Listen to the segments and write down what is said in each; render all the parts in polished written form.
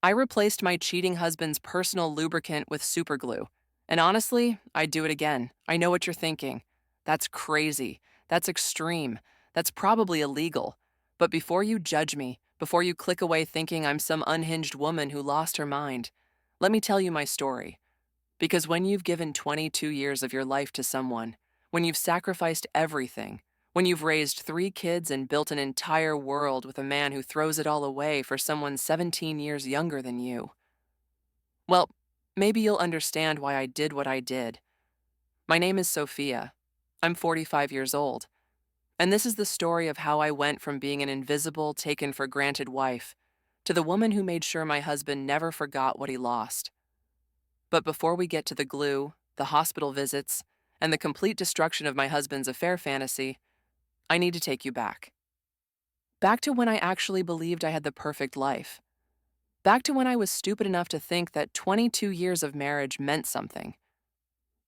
I replaced my cheating husband's personal lubricant with superglue. And honestly, I'd do it again. I know what you're thinking. That's crazy. That's extreme. That's probably illegal. But before you judge me, before you click away thinking I'm some unhinged woman who lost her mind, let me tell you my story. Because when you've given 22 years of your life to someone, when you've sacrificed everything, when you've raised 3 kids and built an entire world with a man who throws it all away for someone 17 years younger than you, well, maybe you'll understand why I did what I did. My name is Sophia. I'm 45 years old. And this is the story of how I went from being an invisible, taken for granted wife to the woman who made sure my husband never forgot what he lost. But before we get to the glue, the hospital visits, and the complete destruction of my husband's affair fantasy, I need to take you back. Back to when I actually believed I had the perfect life. Back to when I was stupid enough to think that 22 years of marriage meant something.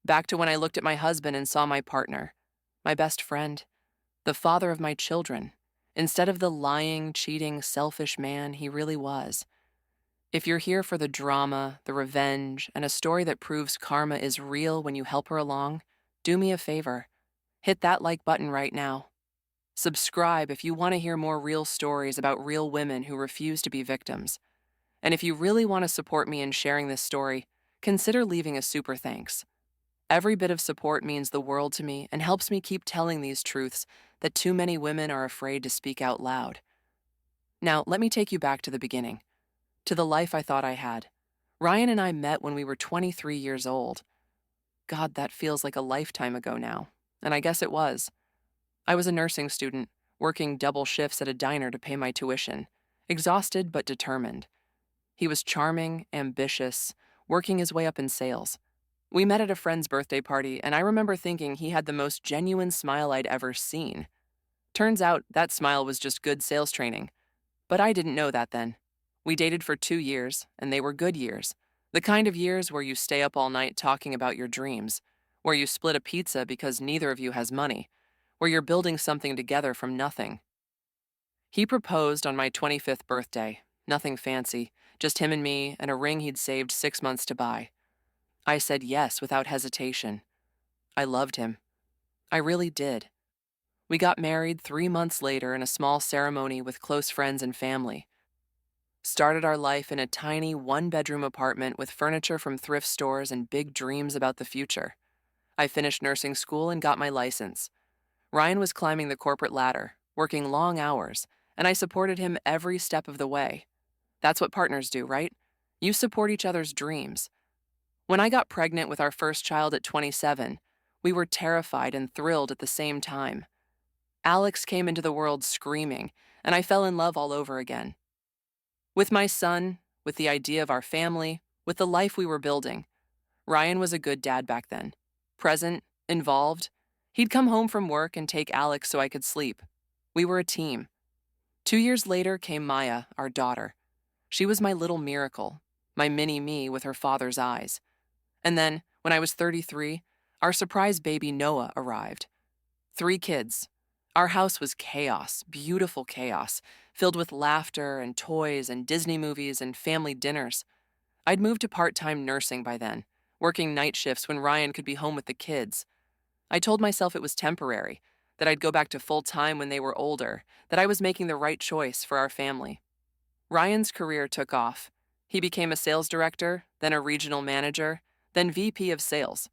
Back to when I looked at my husband and saw my partner, my best friend, the father of my children, instead of the lying, cheating, selfish man he really was. If you're here for the drama, the revenge, and a story that proves karma is real when you help her along, do me a favor. Hit that like button right now. Subscribe if you want to hear more real stories about real women who refuse to be victims. And if you really want to support me in sharing this story, consider leaving a super thanks. Every bit of support means the world to me and helps me keep telling these truths that too many women are afraid to speak out loud. Now, let me take you back to the beginning, to the life I thought I had. Ryan and I met when we were 23 years old. God, that feels like a lifetime ago now, and I guess it was. I was a nursing student, working double shifts at a diner to pay my tuition, exhausted but determined. He was charming, ambitious, working his way up in sales. We met at a friend's birthday party, and I remember thinking he had the most genuine smile I'd ever seen. Turns out that smile was just good sales training. But I didn't know that then. We dated for 2 years, and they were good years. The kind of years where you stay up all night talking about your dreams, where you split a pizza because neither of you has money, where you're building something together from nothing. He proposed on my 25th birthday, nothing fancy, just him and me and a ring he'd saved 6 months to buy. I said yes without hesitation. I loved him. I really did. We got married 3 months later in a small ceremony with close friends and family. Started our life in a tiny one-bedroom apartment with furniture from thrift stores and big dreams about the future. I finished nursing school and got my license. Ryan was climbing the corporate ladder, working long hours, and I supported him every step of the way. That's what partners do, right? You support each other's dreams. When I got pregnant with our first child at 27, we were terrified and thrilled at the same time. Alex came into the world screaming, and I fell in love all over again. With my son, with the idea of our family, with the life we were building, Ryan was a good dad back then. Present, involved. He'd come home from work and take Alex so I could sleep. We were a team. 2 years later came Maya, our daughter. She was my little miracle, my mini-me with her father's eyes. And then, when I was 33, our surprise baby Noah arrived. 3 kids. Our house was chaos, beautiful chaos, filled with laughter and toys and Disney movies and family dinners. I'd moved to part-time nursing by then, working night shifts when Ryan could be home with the kids. I told myself it was temporary, that I'd go back to full-time when they were older, that I was making the right choice for our family. Ryan's career took off. He became a sales director, then a regional manager, then VP of sales.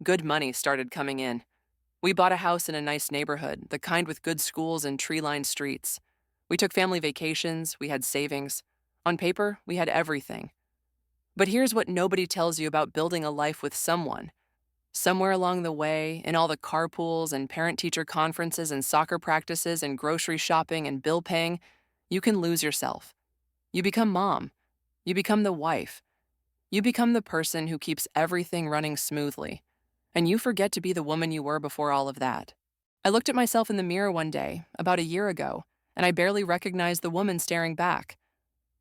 Good money started coming in. We bought a house in a nice neighborhood, the kind with good schools and tree-lined streets. We took family vacations, we had savings. On paper, we had everything. But here's what nobody tells you about building a life with someone. Somewhere along the way, in all the carpools and parent-teacher conferences and soccer practices and grocery shopping and bill paying, you can lose yourself. You become mom. You become the wife. You become the person who keeps everything running smoothly. And you forget to be the woman you were before all of that. I looked at myself in the mirror one day, about a year ago, and I barely recognized the woman staring back.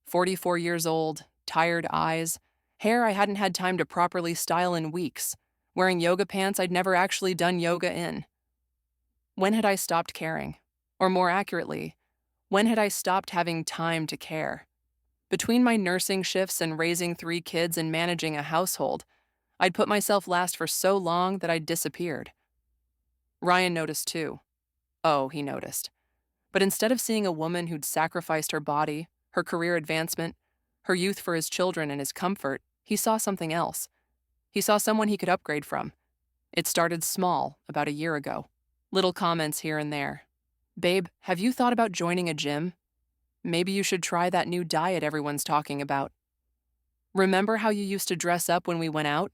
44 years old, tired eyes, hair I hadn't had time to properly style in weeks, wearing yoga pants I'd never actually done yoga in. When had I stopped caring? Or more accurately, when had I stopped having time to care? Between my nursing shifts and raising 3 kids and managing a household, I'd put myself last for so long that I'd disappeared. Ryan noticed too. Oh, he noticed. But instead of seeing a woman who'd sacrificed her body, her career advancement, her youth for his children and his comfort, he saw something else. He saw someone he could upgrade from. It started small, about a year ago. Little comments here and there. Babe, have you thought about joining a gym? Maybe you should try that new diet everyone's talking about. Remember how you used to dress up when we went out?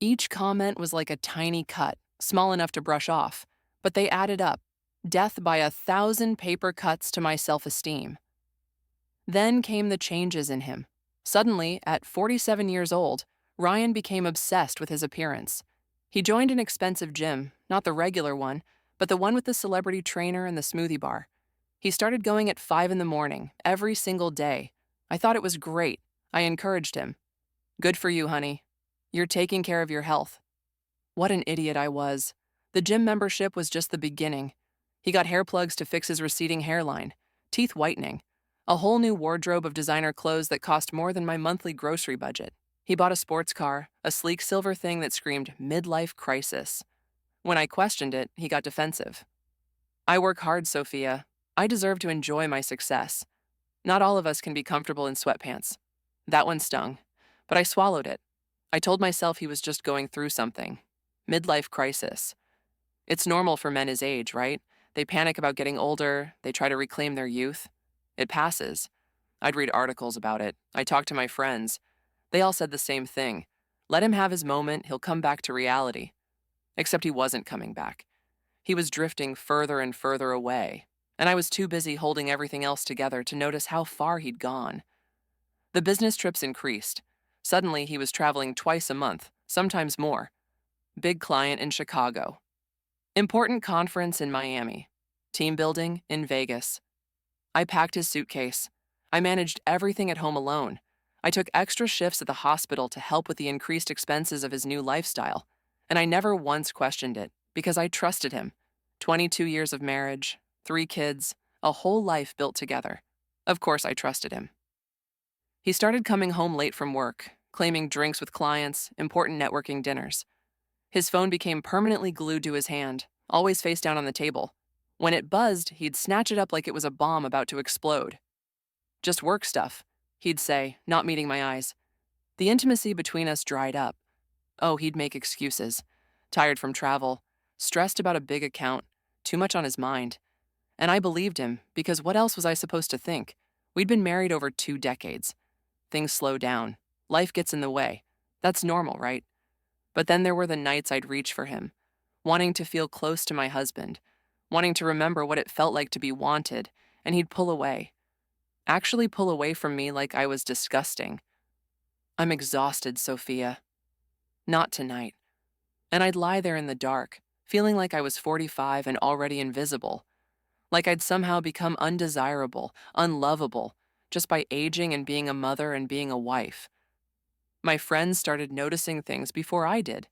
Each comment was like a tiny cut, small enough to brush off, but they added up. Death by 1,000 paper cuts to my self-esteem. Then came the changes in him. Suddenly, at 47 years old, Ryan became obsessed with his appearance. He joined an expensive gym, not the regular one, but the one with the celebrity trainer and the smoothie bar. He started going at 5 in the morning, every single day. I thought it was great. I encouraged him. Good for you, honey. You're taking care of your health. What an idiot I was. The gym membership was just the beginning. He got hair plugs to fix his receding hairline, teeth whitening, a whole new wardrobe of designer clothes that cost more than my monthly grocery budget. He bought a sports car, a sleek silver thing that screamed midlife crisis. When I questioned it, he got defensive. I work hard, Sophia. I deserve to enjoy my success. Not all of us can be comfortable in sweatpants. That one stung, but I swallowed it. I told myself he was just going through something. Midlife crisis. It's normal for men his age, right? They panic about getting older, they try to reclaim their youth. It passes. I'd read articles about it. I talked to my friends. They all said the same thing. Let him have his moment, he'll come back to reality. Except he wasn't coming back. He was drifting further and further away, and I was too busy holding everything else together to notice how far he'd gone. The business trips increased. Suddenly, he was traveling twice a month, sometimes more. Big client in Chicago. Important conference in Miami. Team building in Vegas. I packed his suitcase. I managed everything at home alone. I took extra shifts at the hospital to help with the increased expenses of his new lifestyle, and I never once questioned it because I trusted him. 22 years of marriage, 3 kids, a whole life built together. Of course, I trusted him. He started coming home late from work, claiming drinks with clients, important networking dinners. His phone became permanently glued to his hand, always face down on the table. When it buzzed, he'd snatch it up like it was a bomb about to explode. Just work stuff, he'd say, not meeting my eyes. The intimacy between us dried up. Oh, he'd make excuses. Tired from travel, stressed about a big account, too much on his mind. And I believed him, because what else was I supposed to think? We'd been married over 2 decades. Things slow down. Life gets in the way. That's normal, right? But then there were the nights I'd reach for him, wanting to feel close to my husband, wanting to remember what it felt like to be wanted, and he'd pull away. Actually pull away from me like I was disgusting. I'm exhausted, Sophia. Not tonight. And I'd lie there in the dark, feeling like I was 45 and already invisible, like I'd somehow become undesirable, unlovable, just by aging and being a mother and being a wife. My friends started noticing things before I did.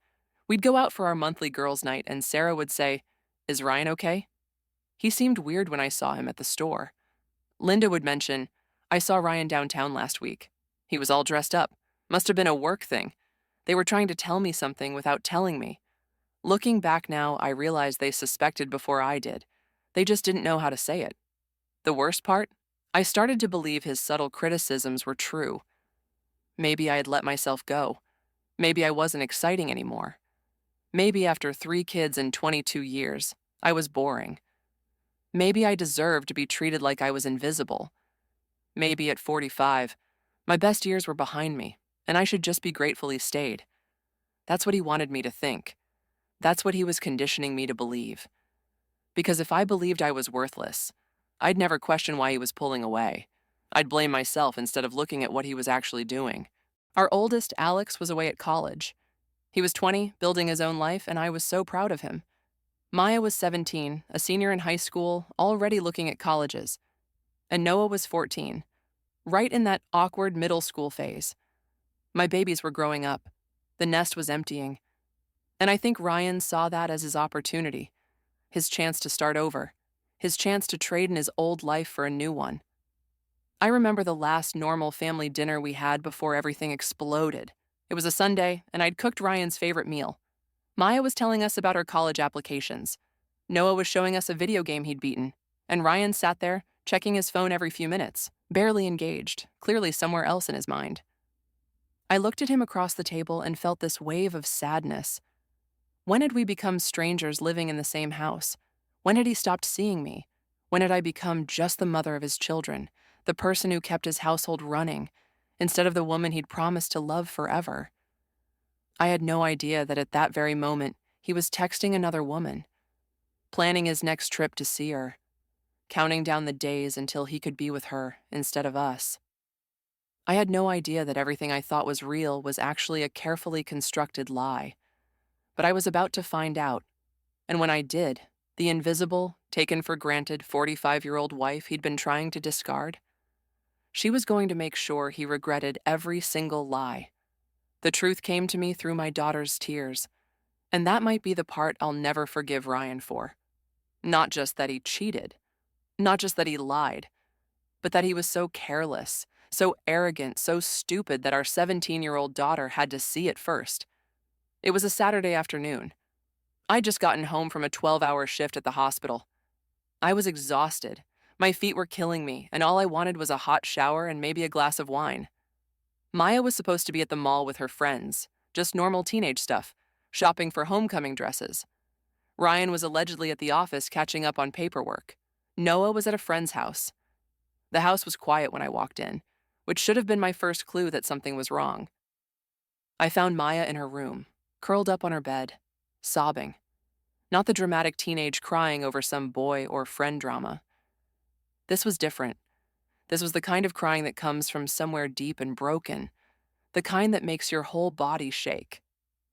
We'd go out for our monthly girls' night, and Sarah would say, "Is Ryan okay?" He seemed weird when I saw him at the store. Linda would mention, "I saw Ryan downtown last week. He was all dressed up. Must have been a work thing. They were trying to tell me something without telling me." Looking back now, I realized they suspected before I did. They just didn't know how to say it. The worst part? I started to believe his subtle criticisms were true. Maybe I had let myself go. Maybe I wasn't exciting anymore. Maybe after 3 kids and 22 years, I was boring. Maybe I deserved to be treated like I was invisible. Maybe at 45, my best years were behind me, and I should just be grateful he stayed. That's what he wanted me to think. That's what he was conditioning me to believe. Because if I believed I was worthless, I'd never question why he was pulling away. I'd blame myself instead of looking at what he was actually doing. Our oldest, Alex, was away at college. He was 20, building his own life, and I was so proud of him. Maya was 17, a senior in high school, already looking at colleges. And Noah was 14, right in that awkward middle school phase. My babies were growing up. The nest was emptying. And I think Ryan saw that as his opportunity, his chance to start over, his chance to trade in his old life for a new one. I remember the last normal family dinner we had before everything exploded. It was a Sunday, and I'd cooked Ryan's favorite meal. Maya was telling us about her college applications. Noah was showing us a video game he'd beaten, and Ryan sat there, checking his phone every few minutes, barely engaged, clearly somewhere else in his mind. I looked at him across the table and felt this wave of sadness. When had we become strangers living in the same house? When had he stopped seeing me? When had I become just the mother of his children, the person who kept his household running, instead of the woman he'd promised to love forever? I had no idea that at that very moment, he was texting another woman, planning his next trip to see her, counting down the days until he could be with her instead of us. I had no idea that everything I thought was real was actually a carefully constructed lie. But I was about to find out, and when I did, the invisible, taken for granted 45-year-old wife he'd been trying to discard, she was going to make sure he regretted every single lie. The truth came to me through my daughter's tears, and that might be the part I'll never forgive Ryan for. Not just that he cheated, not just that he lied, but that he was so careless, so arrogant, so stupid that our 17-year-old daughter had to see it first. It was a Saturday afternoon. I'd just gotten home from a 12-hour shift at the hospital. I was exhausted. My feet were killing me, and all I wanted was a hot shower and maybe a glass of wine. Maya was supposed to be at the mall with her friends, just normal teenage stuff, shopping for homecoming dresses. Ryan was allegedly at the office catching up on paperwork. Noah was at a friend's house. The house was quiet when I walked in, which should have been my first clue that something was wrong. I found Maya in her room, curled up on her bed, sobbing. Not the dramatic teenage crying over some boy or friend drama. This was different. This was the kind of crying that comes from somewhere deep and broken, the kind that makes your whole body shake.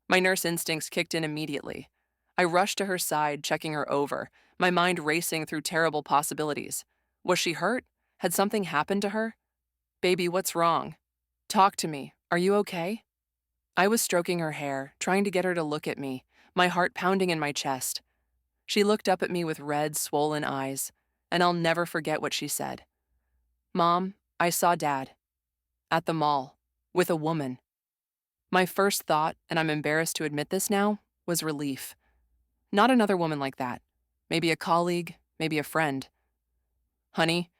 My nurse instincts kicked in immediately. I rushed to her side, checking her over, my mind racing through terrible possibilities. Was she hurt? Had something happened to her? Baby, what's wrong? Talk to me. Are you okay? I was stroking her hair, trying to get her to look at me, my heart pounding in my chest. She looked up at me with red, swollen eyes, and I'll never forget what she said. Mom, I saw Dad. At the mall. With a woman. My first thought, and I'm embarrassed to admit this now, was relief. Not another woman like that. Maybe a colleague, maybe a friend. Honey,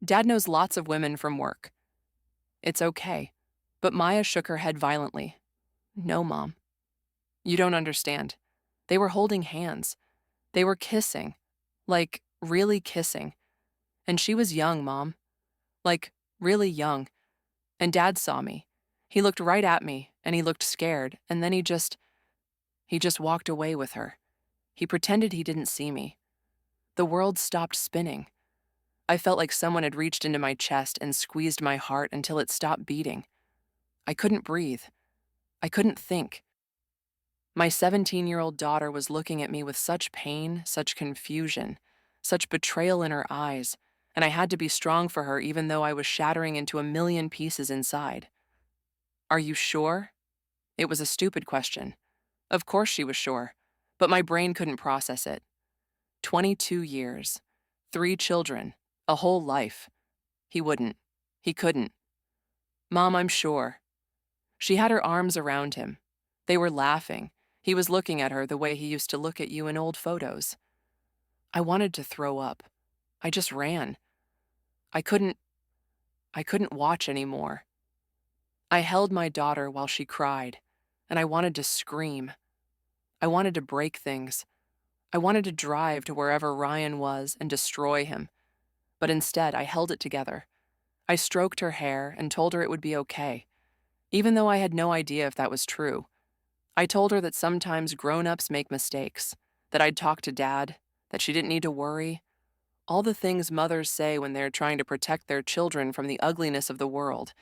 Dad knows lots of women from work. It's okay. But Maya shook her head violently. No, Mom. You don't understand. They were holding hands. They were kissing. Like, really kissing. And she was young, Mom. Like, really young. And Dad saw me. He looked right at me, and he looked scared, and then he just walked away with her. He pretended he didn't see me. The world stopped spinning. I felt like someone had reached into my chest and squeezed my heart until it stopped beating. I couldn't breathe. I couldn't think. My 17-year-old daughter was looking at me with such pain, such confusion, such betrayal in her eyes, and I had to be strong for her even though I was shattering into a million pieces inside. Are you sure? It was a stupid question. Of course she was sure, but my brain couldn't process it. 22 years, 3 children, a whole life. He wouldn't. He couldn't. Mom, I'm sure. She had her arms around him. They were laughing. He was looking at her the way he used to look at you in old photos. I wanted to throw up. I just ran. I couldn't watch anymore. I held my daughter while she cried, and I wanted to scream. I wanted to break things. I wanted to drive to wherever Ryan was and destroy him. But instead, I held it together. I stroked her hair and told her it would be okay, even though I had no idea if that was true. I told her that sometimes grown-ups make mistakes, that I'd talk to Dad, that she didn't need to worry. All the things mothers say when they're trying to protect their children from the ugliness of the world,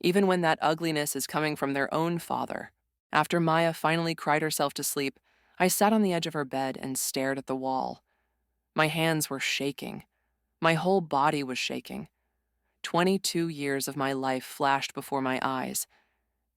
even when that ugliness is coming from their own father. After Maya finally cried herself to sleep, I sat on the edge of her bed and stared at the wall. My hands were shaking. My whole body was shaking. 22 years of my life flashed before my eyes.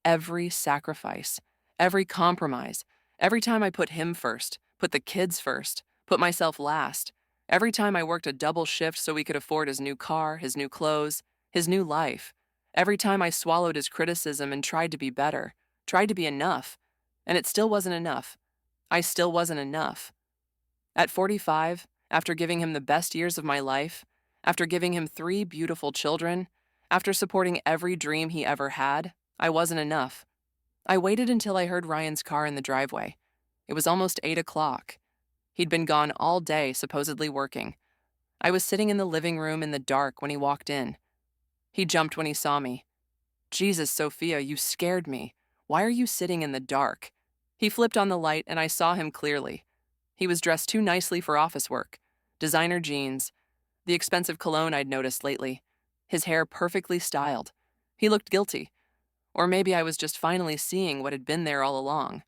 Every sacrifice, every compromise, every time I put him first, put the kids first, put myself last, every time I worked a double shift so we could afford his new car, his new clothes, his new life. Every time I swallowed his criticism and tried to be better, tried to be enough, and it still wasn't enough. I still wasn't enough. At 45, after giving him the best years of my life, after giving him 3 beautiful children, after supporting every dream he ever had, I wasn't enough. I waited until I heard Ryan's car in the driveway. It was almost 8 o'clock. He'd been gone all day, supposedly working. I was sitting in the living room in the dark when he walked in. He jumped when he saw me. "Jesus, Sophia, you scared me. Why are you sitting in the dark?" He flipped on the light and I saw him clearly. He was dressed too nicely for office work. Designer jeans, the expensive cologne I'd noticed lately, his hair perfectly styled. He looked guilty. Or maybe I was just finally seeing what had been there all along.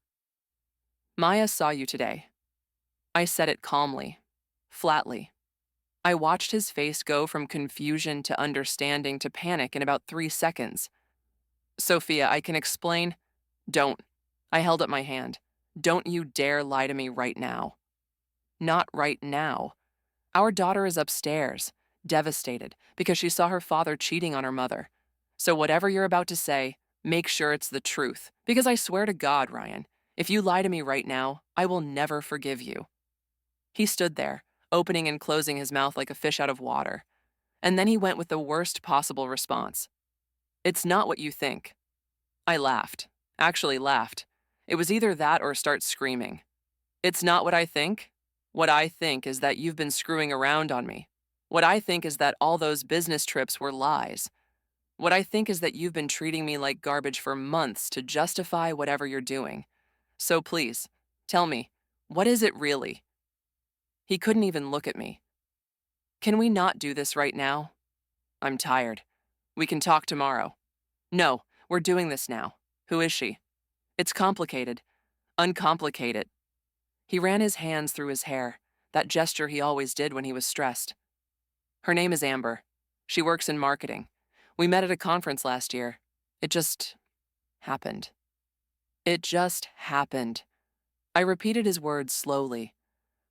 "Maya saw you today." I said it calmly, flatly. I watched his face go from confusion to understanding to panic in about 3 seconds. "Sophia, I can explain." "Don't." I held up my hand. "Don't you dare lie to me right now." "Not right now. Our daughter is upstairs, devastated, because she saw her father cheating on her mother. So whatever you're about to say, make sure it's the truth. Because I swear to God, Ryan, if you lie to me right now, I will never forgive you." He stood there, opening and closing his mouth like a fish out of water. And then he went with the worst possible response. "It's not what you think." I laughed. Actually laughed. It was either that or start screaming. "It's not what I think? What I think is that you've been screwing around on me. What I think is that all those business trips were lies. What I think is that you've been treating me like garbage for months to justify whatever you're doing. So please, tell me, what is it really?" He couldn't even look at me. "Can we not do this right now?" "I'm tired. We can talk tomorrow." "No, we're doing this now. Who is she?" "It's complicated. Uncomplicate it." He ran his hands through his hair, that gesture he always did when he was stressed. "Her name is Amber. She works in marketing. We met at a conference last year. It just happened." It just happened. I repeated his words slowly.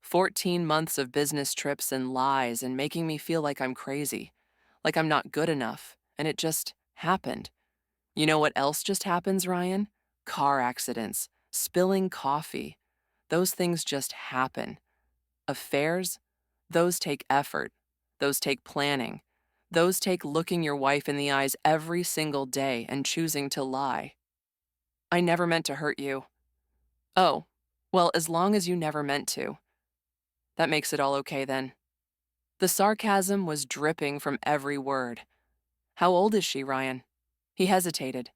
14 months of business trips and lies and making me feel like I'm crazy, like I'm not good enough, and it just happened. You know what else just happens, Ryan? Car accidents, spilling coffee. Those things just happen. Affairs? Those take effort. Those take planning. Those take looking your wife in the eyes every single day and choosing to lie. "I never meant to hurt you." "Oh, well, as long as you never meant to. That makes it all okay then." The sarcasm was dripping from every word. "How old is she, Ryan?" He hesitated.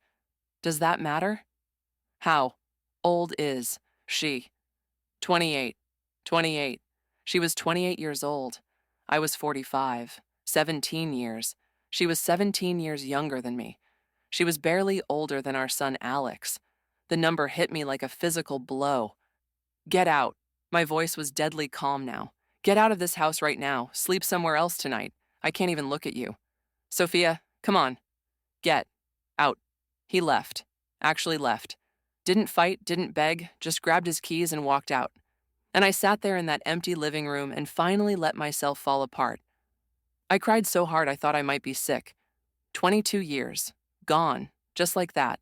"Does that matter?" "How old is she?" 28. 28. She was 28 years old. I was 45. 17 years. She was 17 years younger than me. She was barely older than our son Alex. The number hit me like a physical blow. "Get out." My voice was deadly calm now. "Get out of this house right now. Sleep somewhere else tonight. I can't even look at you. Sophia, come on. Get out." He left. Actually left. Didn't fight, didn't beg, just grabbed his keys and walked out. And I sat there in that empty living room and finally let myself fall apart. I cried so hard I thought I might be sick. 22 years. Gone. Just like that.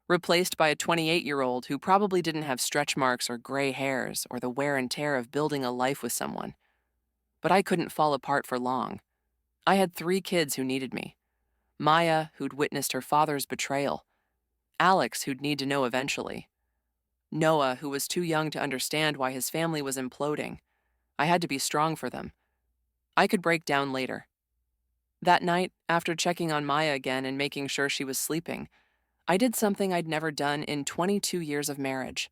Replaced by a 28-year-old who probably didn't have stretch marks or gray hairs or the wear and tear of building a life with someone. But I couldn't fall apart for long. I had 3 kids who needed me. Maya, who'd witnessed her father's betrayal. Alex, who'd need to know eventually. Noah, who was too young to understand why his family was imploding. I had to be strong for them. I could break down later. That night, after checking on Maya again and making sure she was sleeping, I did something I'd never done in 22 years of marriage.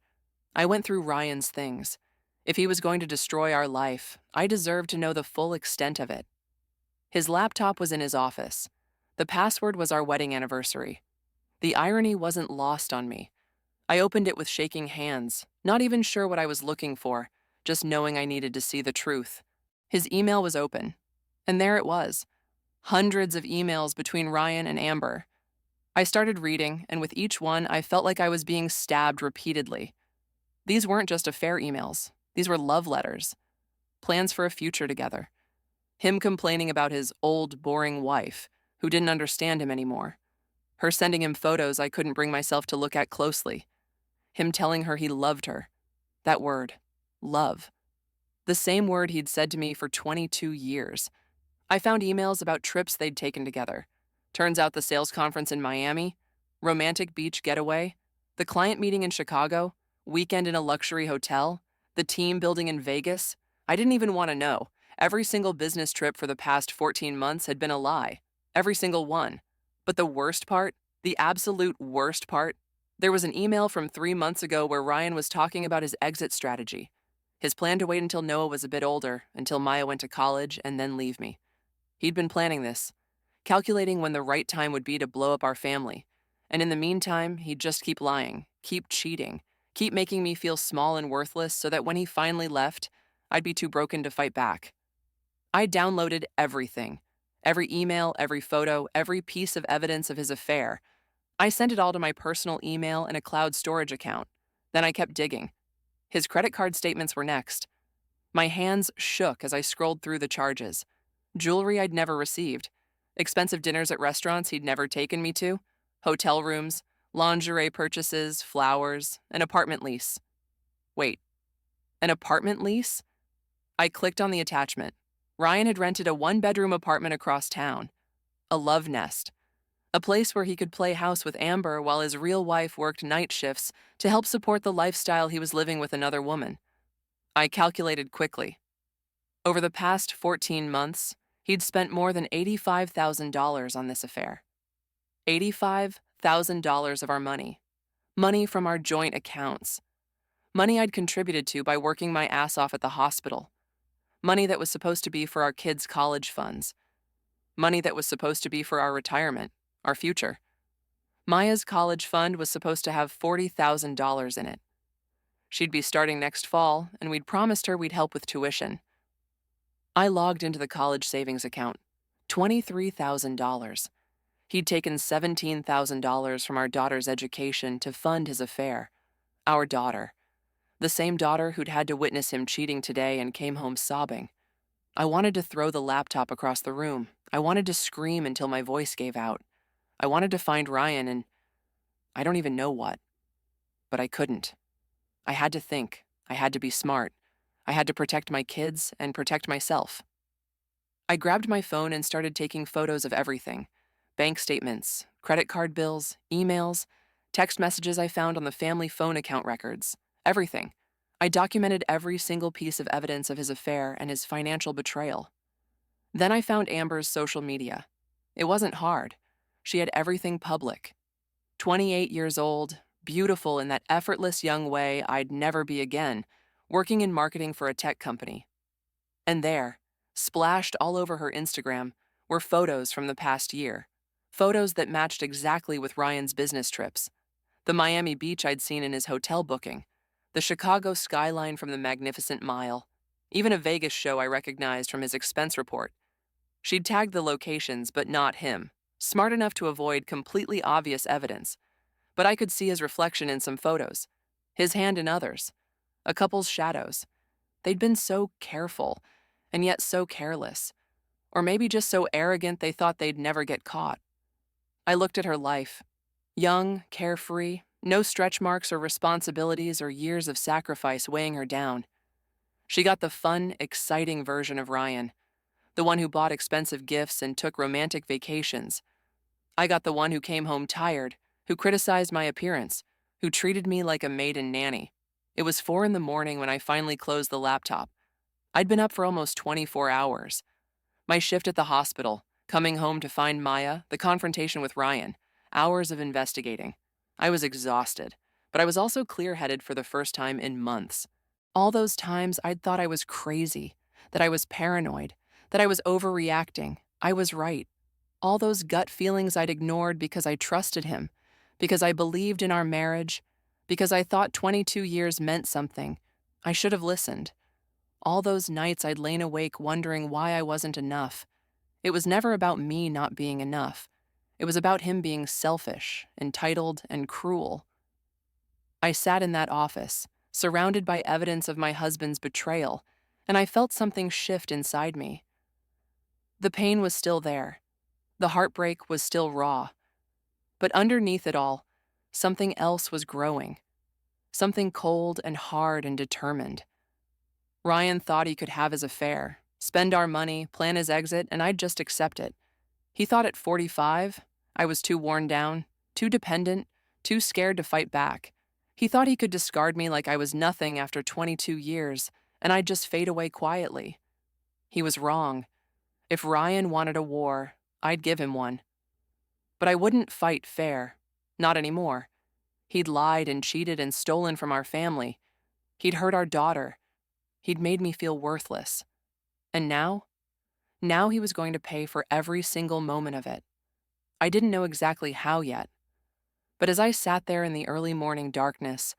I went through Ryan's things. If he was going to destroy our life, I deserved to know the full extent of it. His laptop was in his office. The password was our wedding anniversary. The irony wasn't lost on me. I opened it with shaking hands, not even sure what I was looking for, just knowing I needed to see the truth. His email was open, and there it was. Hundreds of emails between Ryan and Amber. I started reading, and with each one, I felt like I was being stabbed repeatedly. These weren't just affair emails. These were love letters. Plans for a future together. Him complaining about his old, boring wife, who didn't understand him anymore. Her sending him photos I couldn't bring myself to look at closely. Him telling her he loved her. That word, love. The same word he'd said to me for 22 years. I found emails about trips they'd taken together. Turns out the sales conference in Miami, romantic beach getaway, the client meeting in Chicago, weekend in a luxury hotel, the team building in Vegas. I didn't even want to know. Every single business trip for the past 14 months had been a lie. Every single one. But the worst part, the absolute worst part, there was an email from 3 months ago where Ryan was talking about his exit strategy. His plan to wait until Noah was a bit older, until Maya went to college, and then leave me. He'd been planning this, calculating when the right time would be to blow up our family. And in the meantime, he'd just keep lying, keep cheating, keep making me feel small and worthless so that when he finally left, I'd be too broken to fight back. I downloaded everything. Every email, every photo, every piece of evidence of his affair. I sent it all to my personal email and a cloud storage account. Then I kept digging. His credit card statements were next. My hands shook as I scrolled through the charges. Jewelry I'd never received. Expensive dinners at restaurants he'd never taken me to. Hotel rooms, lingerie purchases, flowers, an apartment lease. Wait, an apartment lease? I clicked on the attachment. Ryan had rented a one-bedroom apartment across town. A love nest. A place where he could play house with Amber while his real wife worked night shifts to help support the lifestyle he was living with another woman. I calculated quickly. Over the past 14 months, he'd spent more than $85,000 on this affair. $85,000 of our money. Money from our joint accounts. Money I'd contributed to by working my ass off at the hospital. Money that was supposed to be for our kids' college funds. Money that was supposed to be for our retirement, our future. Maya's college fund was supposed to have $40,000 in it. She'd be starting next fall, and we'd promised her we'd help with tuition. I logged into the college savings account. $23,000. He'd taken $17,000 from our daughter's education to fund his affair. Our daughter. The same daughter who'd had to witness him cheating today and came home sobbing. I wanted to throw the laptop across the room. I wanted to scream until my voice gave out. I wanted to find Ryan and I don't even know what. But I couldn't. I had to think. I had to be smart. I had to protect my kids and protect myself. I grabbed my phone and started taking photos of everything. Bank statements, credit card bills, emails, text messages I found on the family phone account records. Everything. I documented every single piece of evidence of his affair and his financial betrayal. Then I found Amber's social media. It wasn't hard. She had everything public. 28 years old, beautiful in that effortless young way I'd never be again, working in marketing for a tech company. And there, splashed all over her Instagram, were photos from the past year. Photos that matched exactly with Ryan's business trips. The Miami beach I'd seen in his hotel booking. The Chicago skyline from the Magnificent Mile. Even a Vegas show I recognized from his expense report. She'd tagged the locations, but not him. Smart enough to avoid completely obvious evidence. But I could see his reflection in some photos. His hand in others. A couple's shadows. They'd been so careful, and yet so careless. Or maybe just so arrogant they thought they'd never get caught. I looked at her life. Young, carefree, no stretch marks or responsibilities or years of sacrifice weighing her down. She got the fun, exciting version of Ryan, the one who bought expensive gifts and took romantic vacations. I got the one who came home tired, who criticized my appearance, who treated me like a maiden nanny. It was 4 a.m. when I finally closed the laptop. I'd been up for almost 24 hours. My shift at the hospital, coming home to find Maya, the confrontation with Ryan, hours of investigating. I was exhausted, but I was also clear-headed for the first time in months. All those times I'd thought I was crazy, that I was paranoid, that I was overreacting. I was right. All those gut feelings I'd ignored because I trusted him, because I believed in our marriage, because I thought 22 years meant something. I should have listened. All those nights I'd lain awake wondering why I wasn't enough. It was never about me not being enough. It was about him being selfish, entitled, and cruel. I sat in that office, surrounded by evidence of my husband's betrayal, and I felt something shift inside me. The pain was still there. The heartbreak was still raw, but underneath it all, something else was growing. Something cold and hard and determined. Ryan thought he could have his affair, spend our money, plan his exit, and I'd just accept it. He thought at 45, I was too worn down, too dependent, too scared to fight back. He thought he could discard me like I was nothing after 22 years, and I'd just fade away quietly. He was wrong. If Ryan wanted a war, I'd give him one. But I wouldn't fight fair. Not anymore. He'd lied and cheated and stolen from our family. He'd hurt our daughter. He'd made me feel worthless. And now? Now he was going to pay for every single moment of it. I didn't know exactly how yet. But as I sat there in the early morning darkness,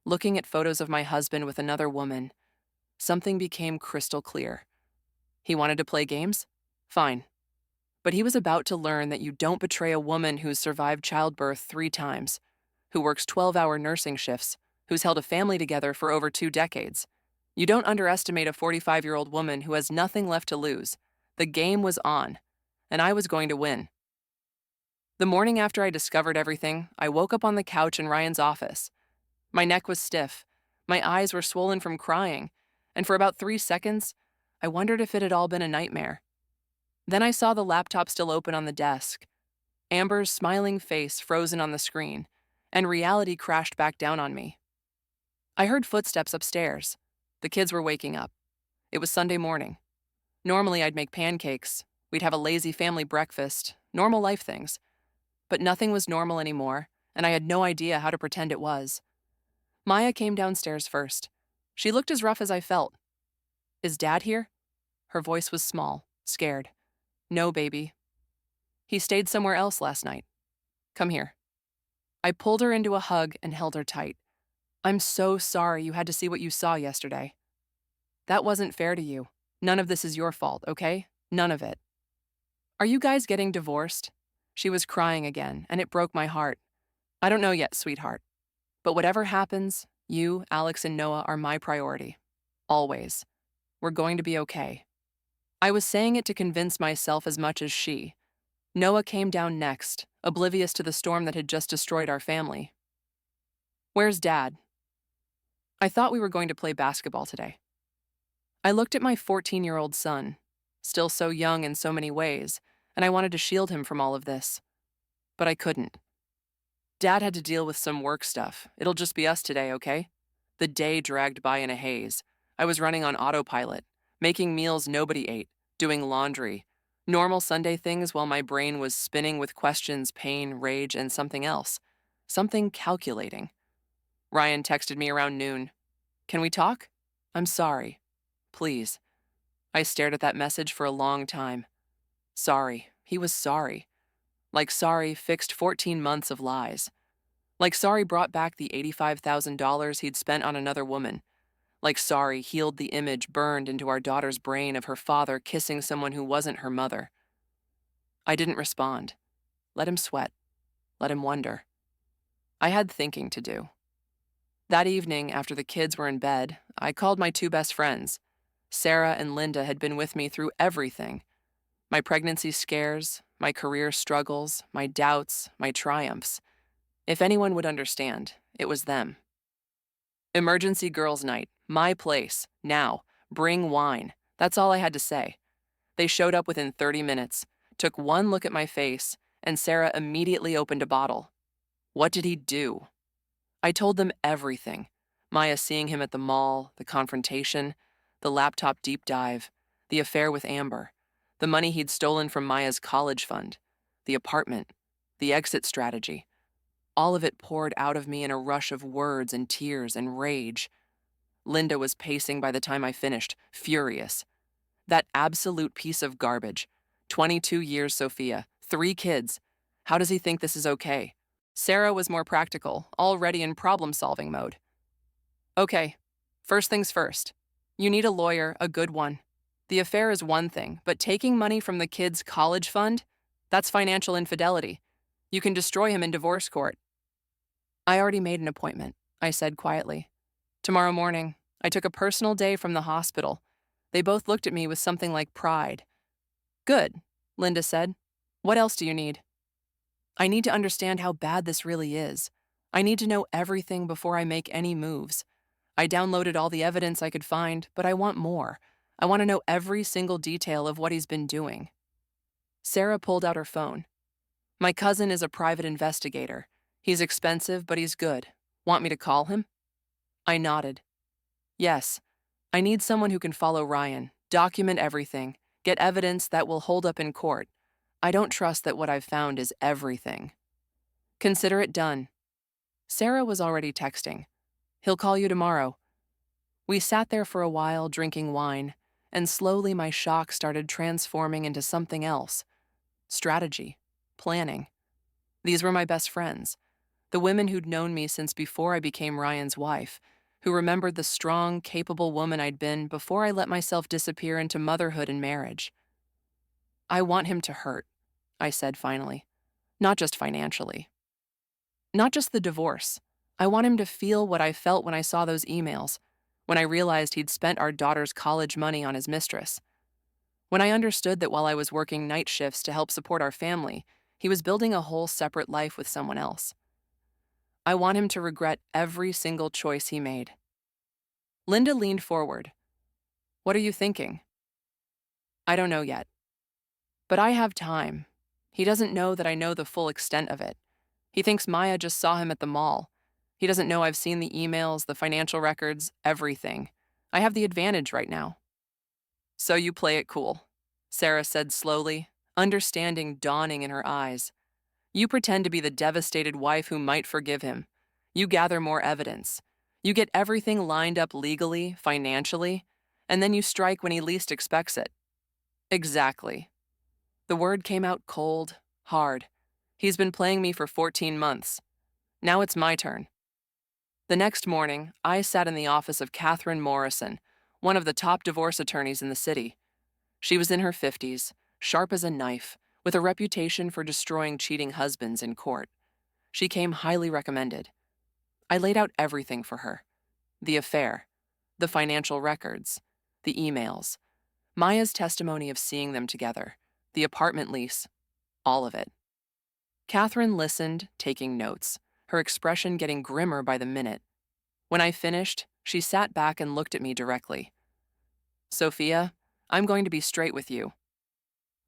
looking at photos of my husband with another woman, something became crystal clear. He wanted to play games? Fine. But he was about to learn that you don't betray a woman who's survived childbirth 3 times, who works 12-hour nursing shifts, who's held a family together for over 2 decades. You don't underestimate a 45-year-old woman who has nothing left to lose. The game was on, and I was going to win. The morning after I discovered everything, I woke up on the couch in Ryan's office. My neck was stiff, my eyes were swollen from crying, and for about 3 seconds, I wondered if it had all been a nightmare. Then I saw the laptop still open on the desk, Amber's smiling face frozen on the screen, and reality crashed back down on me. I heard footsteps upstairs. The kids were waking up. It was Sunday morning. Normally I'd make pancakes, we'd have a lazy family breakfast, normal life things. But nothing was normal anymore, and I had no idea how to pretend it was. Maya came downstairs first. She looked as rough as I felt. "Is Dad here?" Her voice was small, scared. "No, baby. He stayed somewhere else last night. Come here." I pulled her into a hug and held her tight. "I'm so sorry you had to see what you saw yesterday. That wasn't fair to you. None of this is your fault, okay? None of it." "Are you guys getting divorced?" She was crying again, and it broke my heart. "I don't know yet, sweetheart. But whatever happens, you, Alex, and Noah are my priority. Always. We're going to be okay." I was saying it to convince myself as much as she. Noah came down next, oblivious to the storm that had just destroyed our family. "Where's Dad?" "I thought we were going to play basketball today." I looked at my 14-year-old son, still so young in so many ways, and I wanted to shield him from all of this. But I couldn't. "Dad had to deal with some work stuff. It'll just be us today, okay?" The day dragged by in a haze. I was running on autopilot, making meals nobody ate, doing laundry, normal Sunday things while my brain was spinning with questions, pain, rage, and something else. Something calculating. Ryan texted me around noon. "Can we talk? I'm sorry. Please." I stared at that message for a long time. Sorry. He was sorry. Like sorry fixed 14 months of lies. Like sorry brought back the $85,000 he'd spent on another woman. Like sorry healed the image burned into our daughter's brain of her father kissing someone who wasn't her mother. I didn't respond. Let him sweat. Let him wonder. I had thinking to do. That evening, after the kids were in bed, I called my 2 best friends. Sarah and Linda had been with me through everything. My pregnancy scares, my career struggles, my doubts, my triumphs. If anyone would understand, it was them. Emergency girls' night, my place, now, bring wine. That's all I had to say. They showed up within 30 minutes, took one look at my face, and Sarah immediately opened a bottle. What did he do? I told them everything. Maya seeing him at the mall, the confrontation, the laptop deep dive, the affair with Amber, the money he'd stolen from Maya's college fund, the apartment, the exit strategy. All of it poured out of me in a rush of words and tears and rage. Linda was pacing by the time I finished, furious. That absolute piece of garbage. 22 years, Sophia, 3 kids. How does he think this is okay? Sarah was more practical, already in problem-solving mode. Okay, first things first. You need a lawyer, a good one. The affair is one thing, but taking money from the kid's college fund? That's financial infidelity. You can destroy him in divorce court. I already made an appointment, I said quietly. Tomorrow morning, I took a personal day from the hospital. They both looked at me with something like pride. Good, Linda said. What else do you need? I need to understand how bad this really is. I need to know everything before I make any moves. I downloaded all the evidence I could find, but I want more. I want to know every single detail of what he's been doing. Sarah pulled out her phone. My cousin is a private investigator. He's expensive, but he's good. Want me to call him? I nodded. Yes. I need someone who can follow Ryan, document everything, get evidence that will hold up in court. I don't trust that what I've found is everything. Consider it done. Sarah was already texting. He'll call you tomorrow. We sat there for a while drinking wine, and slowly my shock started transforming into something else. Strategy. Planning. These were my best friends. The women who'd known me since before I became Ryan's wife, who remembered the strong, capable woman I'd been before I let myself disappear into motherhood and marriage. I want him to hurt, I said finally. Not just financially. Not just the divorce. I want him to feel what I felt when I saw those emails, when I realized he'd spent our daughter's college money on his mistress. When I understood that while I was working night shifts to help support our family, he was building a whole separate life with someone else. I want him to regret every single choice he made. Linda leaned forward. What are you thinking? I don't know yet. But I have time. He doesn't know that I know the full extent of it. He thinks Maya just saw him at the mall. He doesn't know I've seen the emails, the financial records, everything. I have the advantage right now. So you play it cool, Sarah said slowly, understanding dawning in her eyes. You pretend to be the devastated wife who might forgive him. You gather more evidence. You get everything lined up legally, financially, and then you strike when he least expects it. Exactly. The word came out cold, hard. He's been playing me for 14 months. Now it's my turn. The next morning, I sat in the office of Catherine Morrison, one of the top divorce attorneys in the city. She was in her 50s, sharp as a knife, with a reputation for destroying cheating husbands in court. She came highly recommended. I laid out everything for her. The affair, the financial records, the emails, Maya's testimony of seeing them together, the apartment lease, all of it. Catherine listened, taking notes, her expression getting grimmer by the minute. When I finished, she sat back and looked at me directly. Sophia, I'm going to be straight with you.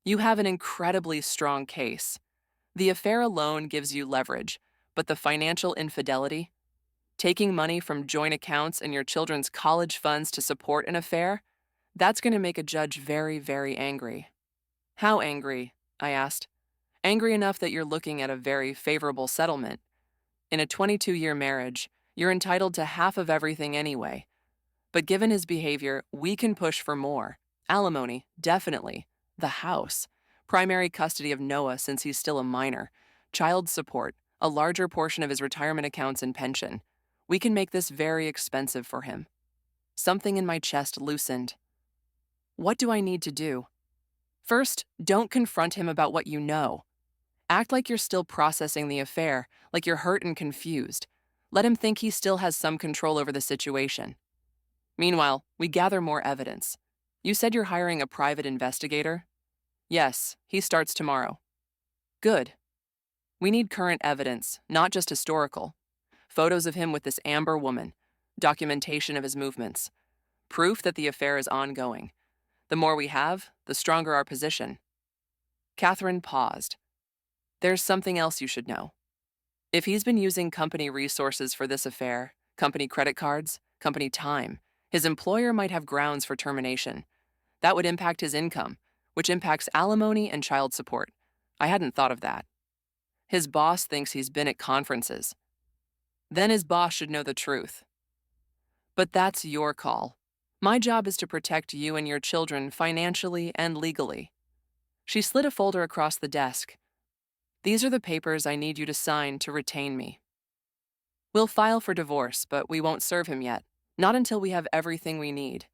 You have an incredibly strong case. The affair alone gives you leverage, but the financial infidelity, taking money from joint accounts and your children's college funds to support an affair, that's going to make a judge very, very angry. How angry? I asked. Angry enough that you're looking at a very favorable settlement. In a 22-year marriage, you're entitled to half of everything anyway. But given his behavior, we can push for more. Alimony, definitely. The house. Primary custody of Noah since he's still a minor. Child support. A larger portion of his retirement accounts and pension. We can make this very expensive for him. Something in my chest loosened. What do I need to do? First, don't confront him about what you know. Act like you're still processing the affair, like you're hurt and confused. Let him think he still has some control over the situation. Meanwhile, we gather more evidence. You said you're hiring a private investigator? Yes, he starts tomorrow. Good. We need current evidence, not just historical. Photos of him with this Amber woman, documentation of his movements, proof that the affair is ongoing. The more we have, the stronger our position. Catherine paused. There's something else you should know. If he's been using company resources for this affair, company credit cards, company time, his employer might have grounds for termination. That would impact his income, which impacts alimony and child support. I hadn't thought of that. His boss thinks he's been at conferences. Then his boss should know the truth. But that's your call. My job is to protect you and your children financially and legally. She slid a folder across the desk. These are the papers I need you to sign to retain me. We'll file for divorce, but we won't serve him yet. Not until we have everything we need.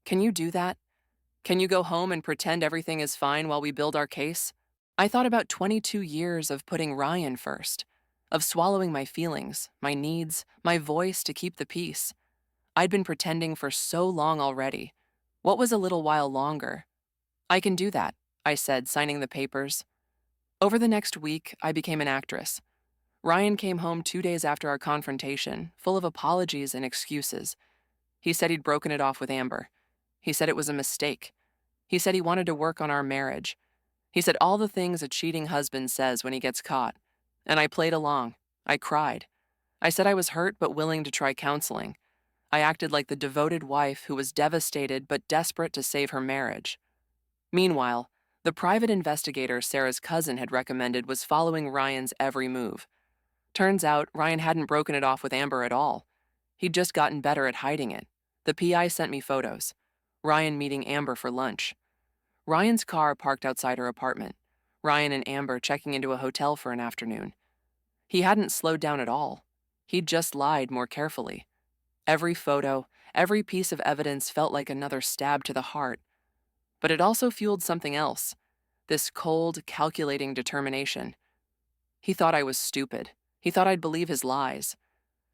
Can you do that? Can you go home and pretend everything is fine while we build our case? I thought about 22 years of putting Ryan first, of swallowing my feelings, my needs, my voice to keep the peace. I'd been pretending for so long already. What was a little while longer? I can do that, I said, signing the papers. Over the next week, I became an actress. Ryan came home 2 days after our confrontation, full of apologies and excuses. He said he'd broken it off with Amber. He said it was a mistake. He said he wanted to work on our marriage. He said all the things a cheating husband says when he gets caught. And I played along. I cried. I said I was hurt but willing to try counseling. I acted like the devoted wife who was devastated but desperate to save her marriage. Meanwhile, the private investigator Sarah's cousin had recommended was following Ryan's every move. Turns out Ryan hadn't broken it off with Amber at all. He'd just gotten better at hiding it. The PI sent me photos. Ryan meeting Amber for lunch. Ryan's car parked outside her apartment. Ryan and Amber checking into a hotel for an afternoon. He hadn't slowed down at all. He'd just lied more carefully. Every photo, every piece of evidence felt like another stab to the heart. But it also fueled something else, this cold, calculating determination. He thought I was stupid. He thought I'd believe his lies.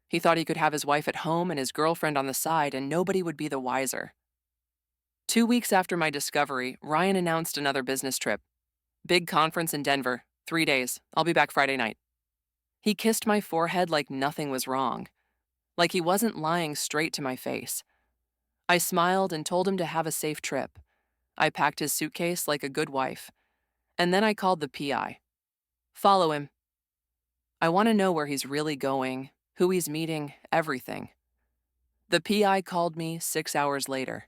He thought he could have his wife at home and his girlfriend on the side and nobody would be the wiser. 2 weeks after my discovery, Ryan announced another business trip. Big conference in Denver, 3 days. I'll be back Friday night. He kissed my forehead like nothing was wrong, like he wasn't lying straight to my face. I smiled and told him to have a safe trip. I packed his suitcase like a good wife. And then I called the PI. Follow him. I want to know where he's really going, who he's meeting, everything. The PI called me 6 hours later.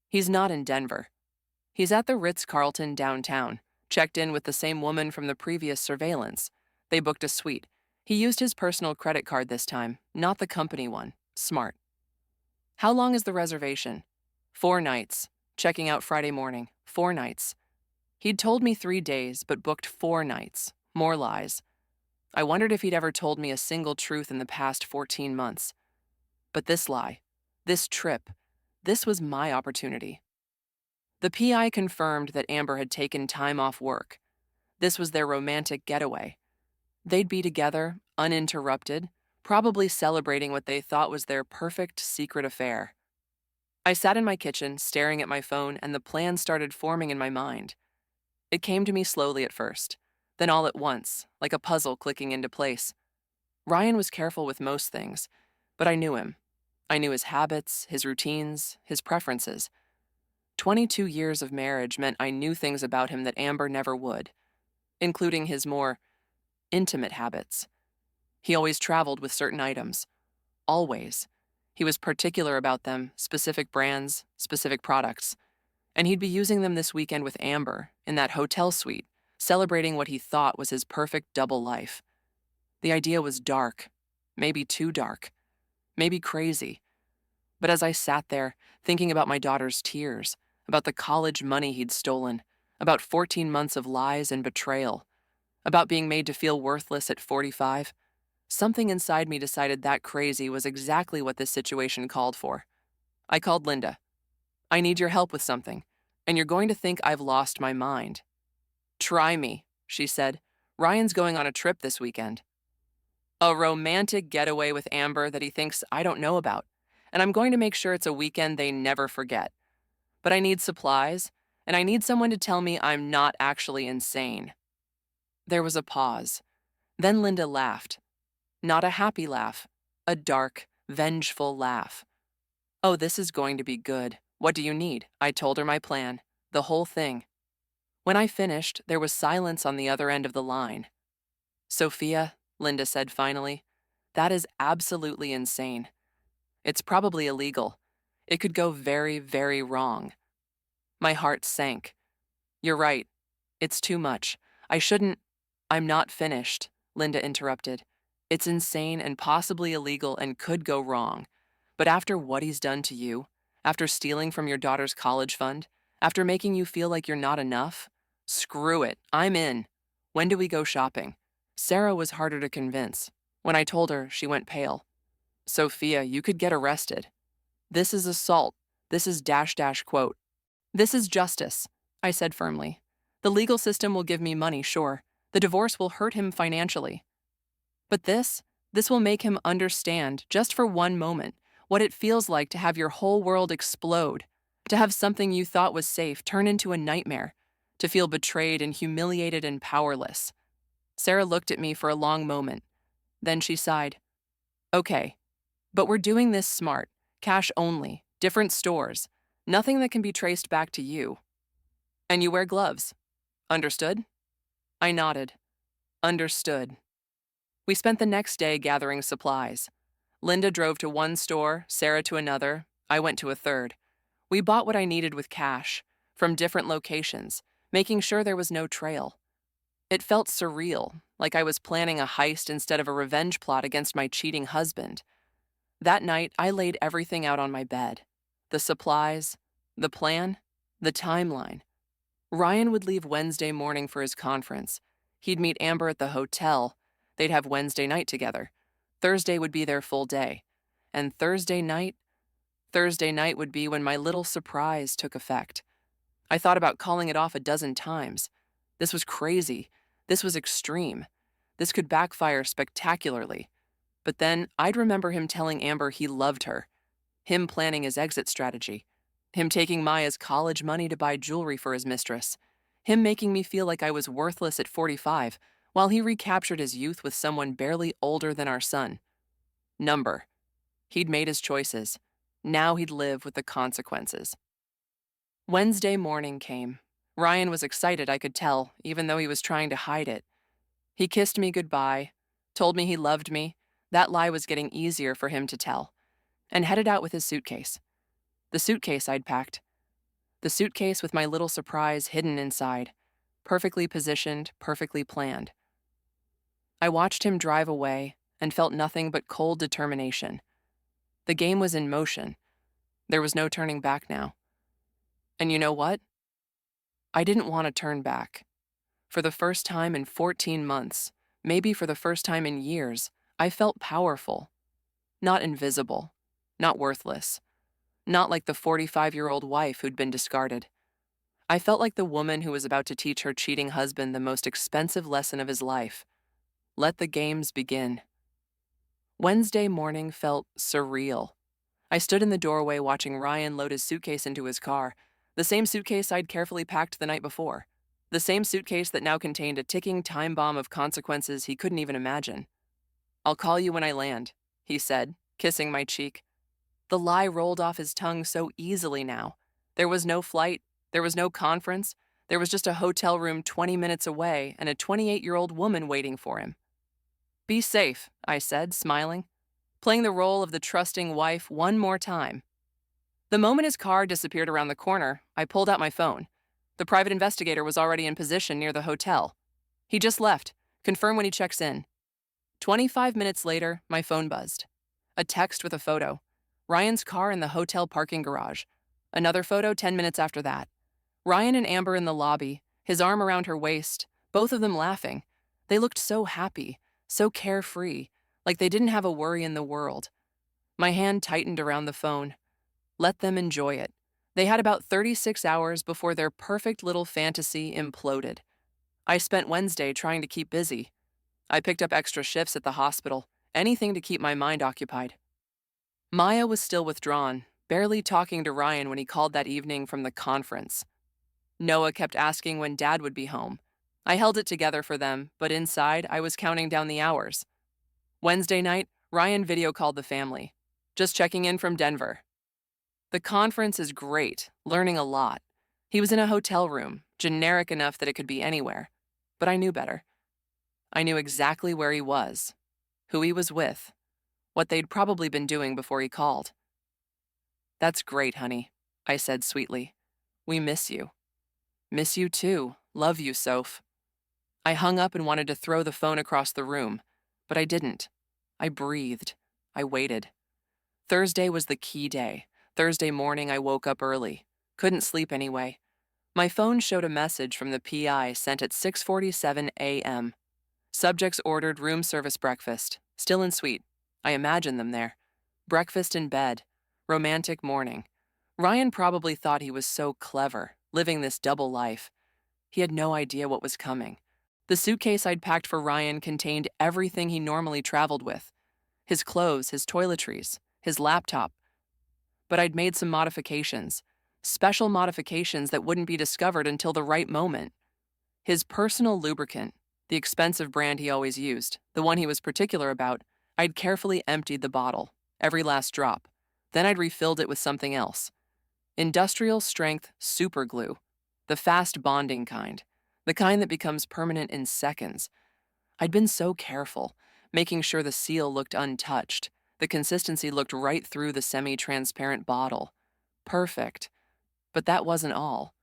He's not in Denver. He's at the Ritz-Carlton downtown, checked in with the same woman from the previous surveillance. They booked a suite. He used his personal credit card this time, not the company one. Smart. How long is the reservation? 4 nights. Checking out Friday morning. 4 nights. He'd told me 3 days, but booked 4 nights. More lies. I wondered if he'd ever told me a single truth in the past 14 months. But this lie, this trip, this was my opportunity. The PI confirmed that Amber had taken time off work. This was their romantic getaway. They'd be together, uninterrupted, probably celebrating what they thought was their perfect secret affair. I sat in my kitchen, staring at my phone, and the plan started forming in my mind. It came to me slowly at first, then all at once, like a puzzle clicking into place. Ryan was careful with most things, but I knew him. I knew his habits, his routines, his preferences. 22 years of marriage meant I knew things about him that Amber never would, including his more intimate habits. He always traveled with certain items. Always. He was particular about them, specific brands, specific products. And he'd be using them this weekend with Amber, in that hotel suite, celebrating what he thought was his perfect double life. The idea was dark, maybe too dark, maybe crazy. But as I sat there, thinking about my daughter's tears, about the college money he'd stolen, about 14 months of lies and betrayal, about being made to feel worthless at 45, something inside me decided that crazy was exactly what this situation called for. I called Linda. I need your help with something, and you're going to think I've lost my mind. Try me, she said. Ryan's going on a trip this weekend. A romantic getaway with Amber that he thinks I don't know about, and I'm going to make sure it's a weekend they never forget. But I need supplies, and I need someone to tell me I'm not actually insane. There was a pause. Then Linda laughed. Not a happy laugh, a dark, vengeful laugh. Oh, this is going to be good. What do you need? I told her my plan, the whole thing. When I finished, there was silence on the other end of the line. Sophia, Linda said finally, that is absolutely insane. It's probably illegal. It could go very, very wrong. My heart sank. You're right. It's too much. I'm not finished, Linda interrupted. It's insane and possibly illegal and could go wrong. But after what he's done to you, after stealing from your daughter's college fund, after making you feel like you're not enough, screw it, I'm in. When do we go shopping? Sarah was harder to convince. When I told her, she went pale. Sophia, you could get arrested. This is assault. This is -- quote. This is justice, I said firmly. The legal system will give me money, sure. The divorce will hurt him financially. But this will make him understand, just for one moment, what it feels like to have your whole world explode, to have something you thought was safe turn into a nightmare, to feel betrayed and humiliated and powerless. Sarah looked at me for a long moment. Then she sighed. Okay, but we're doing this smart. Cash only. Different stores. Nothing that can be traced back to you. And you wear gloves. Understood? I nodded. Understood. We spent the next day gathering supplies. Linda drove to one store, Sarah to another, I went to a third. We bought what I needed with cash, from different locations, making sure there was no trail. It felt surreal, like I was planning a heist instead of a revenge plot against my cheating husband. That night, I laid everything out on my bed. The supplies, the plan, the timeline. Ryan would leave Wednesday morning for his conference. He'd meet Amber at the hotel. They'd have Wednesday night together. Thursday would be their full day. And Thursday night would be when my little surprise took effect. I thought about calling it off a dozen times. This was crazy. This was extreme. This could backfire spectacularly. But then I'd remember him telling Amber he loved her, him planning his exit strategy, him taking Maya's college money to buy jewelry for his mistress, him making me feel like I was worthless at 45, while he recaptured his youth with someone barely older than our son. Number. He'd made his choices. Now he'd live with the consequences. Wednesday morning came. Ryan was excited, I could tell, even though he was trying to hide it. He kissed me goodbye, told me he loved me. That lie was getting easier for him to tell, and headed out with his suitcase. The suitcase I'd packed. The suitcase with my little surprise hidden inside, perfectly positioned, perfectly planned. I watched him drive away and felt nothing but cold determination. The game was in motion. There was no turning back now. And you know what? I didn't want to turn back. For the first time in 14 months, maybe for the first time in years, I felt powerful. Not invisible. Not worthless. Not like the 45-year-old wife who'd been discarded. I felt like the woman who was about to teach her cheating husband the most expensive lesson of his life. Let the games begin. Wednesday morning felt surreal. I stood in the doorway watching Ryan load his suitcase into his car, the same suitcase I'd carefully packed the night before, the same suitcase that now contained a ticking time bomb of consequences he couldn't even imagine. I'll call you when I land, he said, kissing my cheek. The lie rolled off his tongue so easily now. There was no flight, there was no conference, there was just a hotel room 20 minutes away and a 28-year-old woman waiting for him. Be safe, I said, smiling, playing the role of the trusting wife one more time. The moment his car disappeared around the corner, I pulled out my phone. The private investigator was already in position near the hotel. He just left. Confirm when he checks in. 25 minutes later, my phone buzzed. A text with a photo. Ryan's car in the hotel parking garage. Another photo 10 minutes after that. Ryan and Amber in the lobby, his arm around her waist, both of them laughing. They looked so happy, so carefree, like they didn't have a worry in the world. My hand tightened around the phone. Let them enjoy it. They had about 36 hours before their perfect little fantasy imploded. I spent Wednesday trying to keep busy. I picked up extra shifts at the hospital, anything to keep my mind occupied. Maya was still withdrawn, barely talking to Ryan when he called that evening from the conference. Noah kept asking when Dad would be home. I held it together for them, but inside I was counting down the hours. Wednesday night, Ryan video called the family. Just checking in from Denver. The conference is great, learning a lot. He was in a hotel room, generic enough that it could be anywhere. But I knew better. I knew exactly where he was, who he was with, what they'd probably been doing before he called. That's great, honey, I said sweetly. We miss you. Miss you too. Love you, Soph. I hung up and wanted to throw the phone across the room, but I didn't. I breathed. I waited. Thursday was the key day. Thursday morning, I woke up early. Couldn't sleep anyway. My phone showed a message from the PI sent at 6:47 a.m. Subjects ordered room service breakfast, still en suite. I imagined them there. Breakfast in bed. Romantic morning. Ryan probably thought he was so clever, living this double life. He had no idea what was coming. The suitcase I'd packed for Ryan contained everything he normally traveled with. His clothes, his toiletries, his laptop. But I'd made some modifications. Special modifications that wouldn't be discovered until the right moment. His personal lubricant, The expensive brand he always used, the one he was particular about, I'd carefully emptied the bottle, every last drop. Then I'd refilled it with something else. Industrial strength super glue. The fast bonding kind. The kind that becomes permanent in seconds. I'd been so careful, making sure the seal looked untouched. The consistency looked right through the semi-transparent bottle. Perfect. But that wasn't all.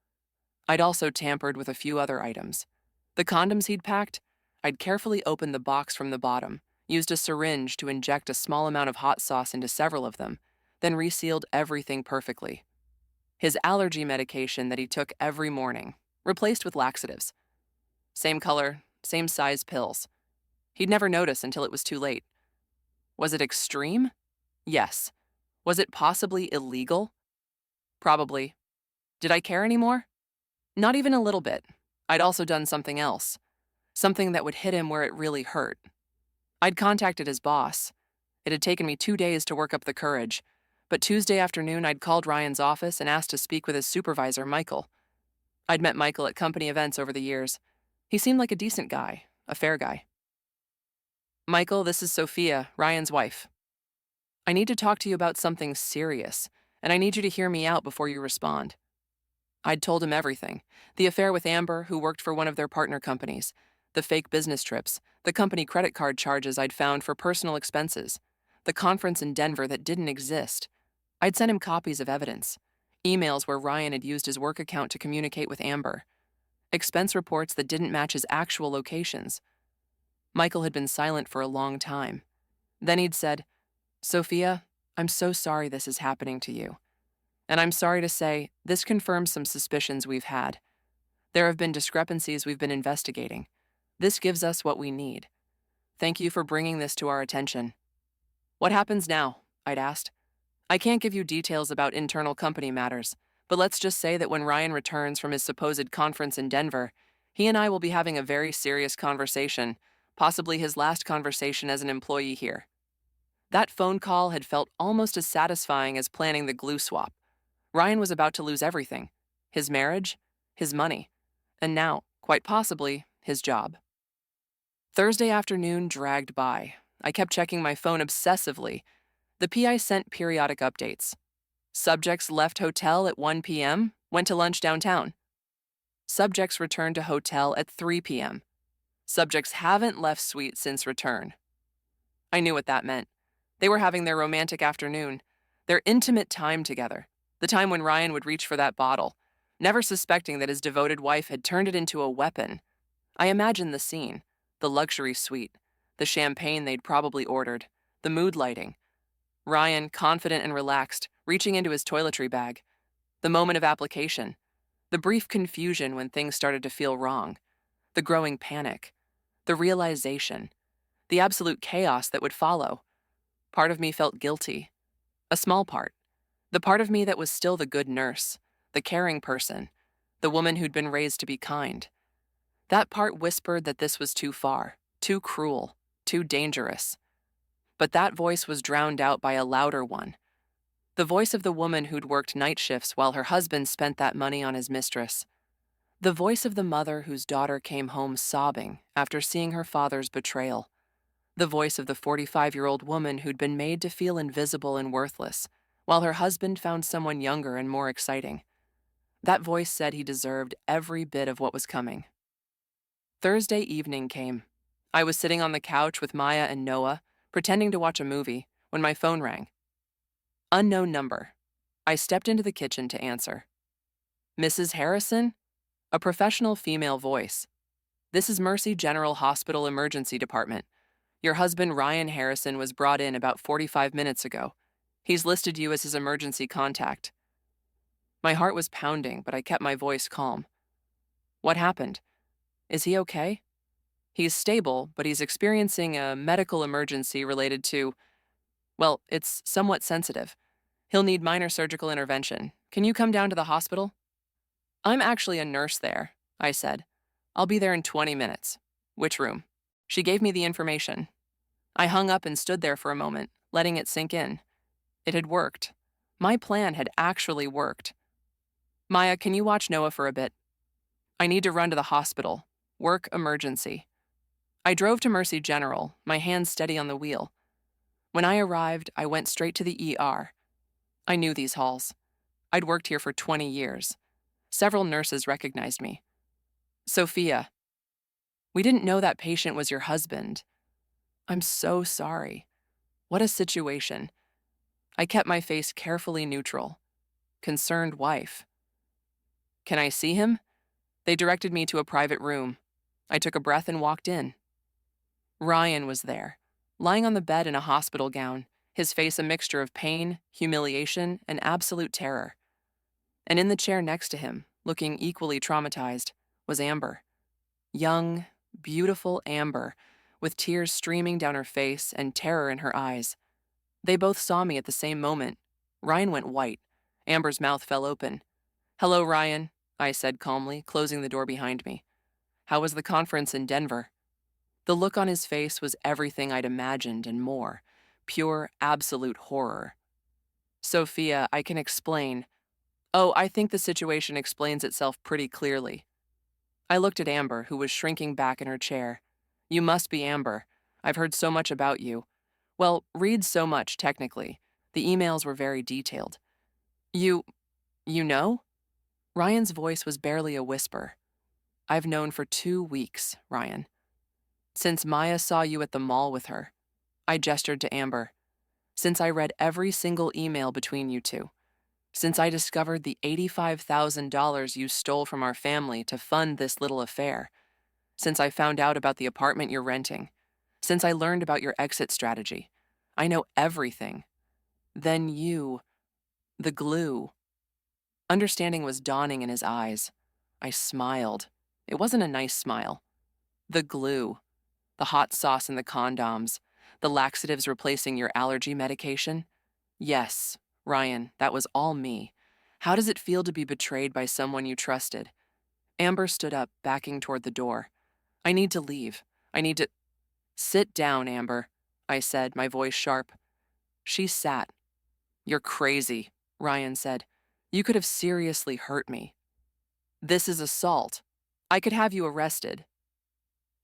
I'd also tampered with a few other items. The condoms he'd packed, I'd carefully opened the box from the bottom, used a syringe to inject a small amount of hot sauce into several of them, then resealed everything perfectly. His allergy medication that he took every morning, replaced with laxatives. Same color, same size pills. He'd never notice until it was too late. Was it extreme? Yes. Was it possibly illegal? Probably. Did I care anymore? Not even a little bit. I'd also done something else. Something that would hit him where it really hurt. I'd contacted his boss. It had taken me 2 days to work up the courage, but Tuesday afternoon I'd called Ryan's office and asked to speak with his supervisor, Michael. I'd met Michael at company events over the years. He seemed like a decent guy, a fair guy. Michael, this is Sophia, Ryan's wife. I need to talk to you about something serious, and I need you to hear me out before you respond. I'd told him everything. The affair with Amber, who worked for one of their partner companies, the fake business trips, the company credit card charges I'd found for personal expenses, the conference in Denver that didn't exist. I'd sent him copies of evidence, emails where Ryan had used his work account to communicate with Amber, expense reports that didn't match his actual locations. Michael had been silent for a long time. Then he'd said, Sophia, I'm so sorry this is happening to you. And I'm sorry to say, this confirms some suspicions we've had. There have been discrepancies we've been investigating. This gives us what we need. Thank you for bringing this to our attention. What happens now? I'd asked. I can't give you details about internal company matters, but let's just say that when Ryan returns from his supposed conference in Denver, he and I will be having a very serious conversation, possibly his last conversation as an employee here. That phone call had felt almost as satisfying as planning the glue swap. Ryan was about to lose everything. His marriage, his money, and now, quite possibly, his job. Thursday afternoon dragged by. I kept checking my phone obsessively. The PI sent periodic updates. Subjects left hotel at 1 p.m., went to lunch downtown. Subjects returned to hotel at 3 p.m. Subjects haven't left suite since return. I knew what that meant. They were having their romantic afternoon, their intimate time together, the time when Ryan would reach for that bottle, never suspecting that his devoted wife had turned it into a weapon. I imagined the scene, the luxury suite, the champagne they'd probably ordered, the mood lighting. Ryan, confident and relaxed, reaching into his toiletry bag. The moment of application. The brief confusion when things started to feel wrong. The growing panic. The realization. The absolute chaos that would follow. Part of me felt guilty. A small part. The part of me that was still the good nurse, the caring person, the woman who'd been raised to be kind. That part whispered that this was too far, too cruel, too dangerous. But that voice was drowned out by a louder one. The voice of the woman who'd worked night shifts while her husband spent that money on his mistress. The voice of the mother whose daughter came home sobbing after seeing her father's betrayal. The voice of the 45-year-old woman who'd been made to feel invisible and worthless, while her husband found someone younger and more exciting. That voice said he deserved every bit of what was coming. Thursday evening came. I was sitting on the couch with Maya and Noah, pretending to watch a movie, when my phone rang. Unknown number. I stepped into the kitchen to answer. Mrs. Harrison? A professional female voice. This is Mercy General Hospital Emergency Department. Your husband Ryan Harrison was brought in about 45 minutes ago. He's listed you as his emergency contact. My heart was pounding, but I kept my voice calm. What happened? Is he okay? He's stable, but he's experiencing a medical emergency related to, well, it's somewhat sensitive. He'll need minor surgical intervention. Can you come down to the hospital? I'm actually a nurse there, I said. I'll be there in 20 minutes. Which room? She gave me the information. I hung up and stood there for a moment, letting it sink in. It had worked. My plan had actually worked. Maya, can you watch Noah for a bit? I need to run to the hospital. Work emergency. I drove to Mercy General, my hands steady on the wheel. When I arrived, I went straight to the ER. I knew these halls. I'd worked here for 20 years. Several nurses recognized me. Sophia, we didn't know that patient was your husband. I'm so sorry. What a situation. I kept my face carefully neutral. Concerned wife. Can I see him? They directed me to a private room. I took a breath and walked in. Ryan was there, lying on the bed in a hospital gown, his face a mixture of pain, humiliation, and absolute terror. And in the chair next to him, looking equally traumatized, was Amber. Young, beautiful Amber, with tears streaming down her face and terror in her eyes. They both saw me at the same moment. Ryan went white. Amber's mouth fell open. "Hello, Ryan," I said calmly, closing the door behind me. "How was the conference in Denver?" The look on his face was everything I'd imagined and more. Pure, absolute horror. "Sophia, I can explain." "Oh, I think the situation explains itself pretty clearly." I looked at Amber, who was shrinking back in her chair. "You must be Amber. I've heard so much about you. Well, read so much, technically. The emails were very detailed." You know?" Ryan's voice was barely a whisper. "I've known for 2 weeks, Ryan. Since Maya saw you at the mall with her." I gestured to Amber. "Since I read every single email between you two. Since I discovered the $85,000 you stole from our family to fund this little affair. Since I found out about the apartment you're renting. Since I learned about your exit strategy. I know everything. Then you, the glue." Understanding was dawning in his eyes. I smiled. It wasn't a nice smile. The glue. The hot sauce in the condoms. The laxatives replacing your allergy medication. Yes, Ryan, that was all me. How does it feel to be betrayed by someone you trusted? Amber stood up, backing toward the door. "I need to leave. I need to—" "Sit down, Amber," I said, my voice sharp. She sat. "You're crazy," Ryan said. "You could have seriously hurt me. This is assault. I could have you arrested."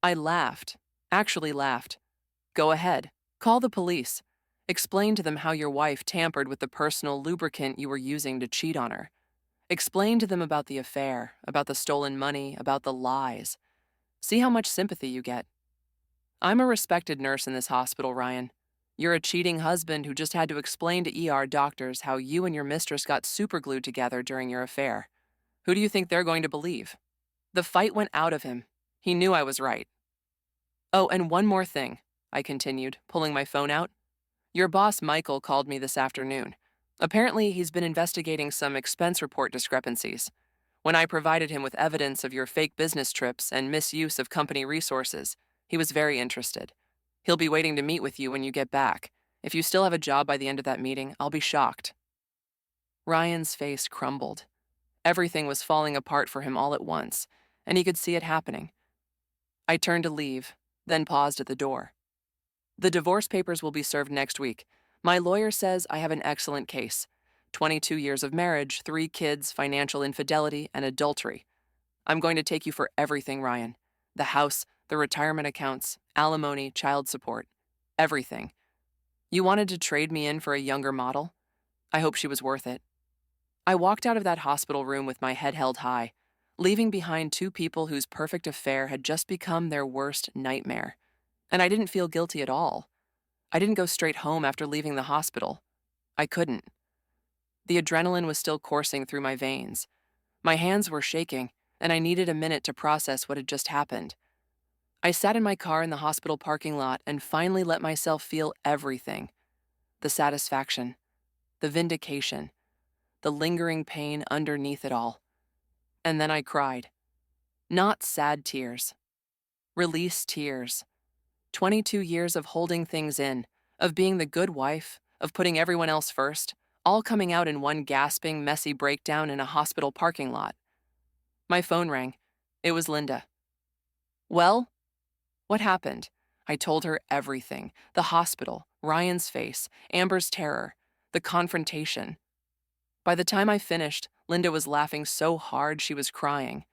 I laughed. Actually laughed. "Go ahead. Call the police. Explain to them how your wife tampered with the personal lubricant you were using to cheat on her. Explain to them about the affair, about the stolen money, about the lies. See how much sympathy you get. I'm a respected nurse in this hospital, Ryan. You're a cheating husband who just had to explain to ER doctors how you and your mistress got superglued together during your affair. Who do you think they're going to believe?" The fight went out of him. He knew I was right. "Oh, and one more thing," I continued, pulling my phone out. "Your boss, Michael, called me this afternoon. Apparently, he's been investigating some expense report discrepancies. When I provided him with evidence of your fake business trips and misuse of company resources, he was very interested. He'll be waiting to meet with you when you get back. If you still have a job by the end of that meeting, I'll be shocked." Ryan's face crumbled. Everything was falling apart for him all at once, and he could see it happening. I turned to leave, then paused at the door. "The divorce papers will be served next week. My lawyer says I have an excellent case. 22 years of marriage, 3 kids, financial infidelity, and adultery. I'm going to take you for everything, Ryan. The house, the retirement accounts, alimony, child support. Everything. You wanted to trade me in for a younger model? I hope she was worth it." I walked out of that hospital room with my head held high, leaving behind 2 people whose perfect affair had just become their worst nightmare. And I didn't feel guilty at all. I didn't go straight home after leaving the hospital. I couldn't. The adrenaline was still coursing through my veins. My hands were shaking, and I needed a minute to process what had just happened. I sat in my car in the hospital parking lot and finally let myself feel everything. The satisfaction, the vindication, the lingering pain underneath it all. And then I cried. Not sad tears. Release tears. 22 years of holding things in, of being the good wife, of putting everyone else first, all coming out in one gasping, messy breakdown in a hospital parking lot. My phone rang. It was Linda. "Well?" "What happened?" I told her everything. The hospital, Ryan's face, Amber's terror, the confrontation. By the time I finished, Linda was laughing so hard she was crying.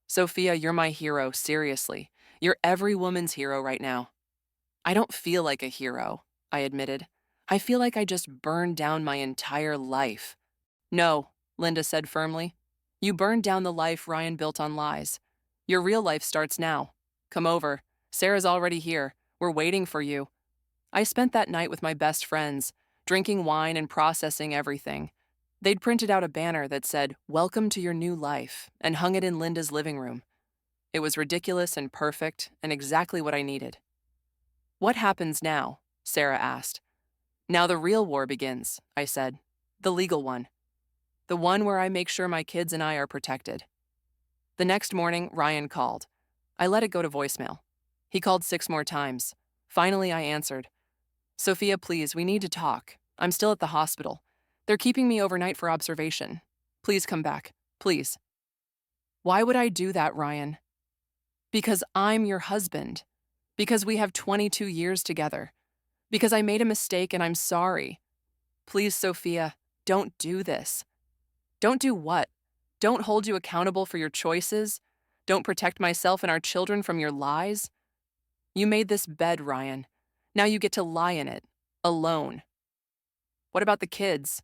"Sophia, you're my hero, seriously. You're every woman's hero right now. I don't feel like a hero, I admitted. I feel like I just burned down my entire life. No, Linda said firmly. You burned down the life Ryan built on lies. Your real life starts now. Come over. Sarah's already here. We're waiting for you. I spent that night with my best friends, drinking wine and processing everything. They'd printed out a banner that said, "Welcome to your new life," and hung it in Linda's living room. It was ridiculous and perfect and exactly what I needed. What happens now? Sarah asked. Now the real war begins, I said. The legal one. The one where I make sure my kids and I are protected. The next morning, Ryan called. I let it go to voicemail. He called 6 more times. Finally, I answered. Sophia, please, we need to talk. I'm still at the hospital. They're keeping me overnight for observation. Please come back. Please. Why would I do that, Ryan? Because I'm your husband. Because we have 22 years together. Because I made a mistake and I'm sorry. Please, Sophia, don't do this. Don't do what? Don't hold you accountable for your choices? Don't protect myself and our children from your lies? You made this bed, Ryan. Now you get to lie in it, alone. What about the kids?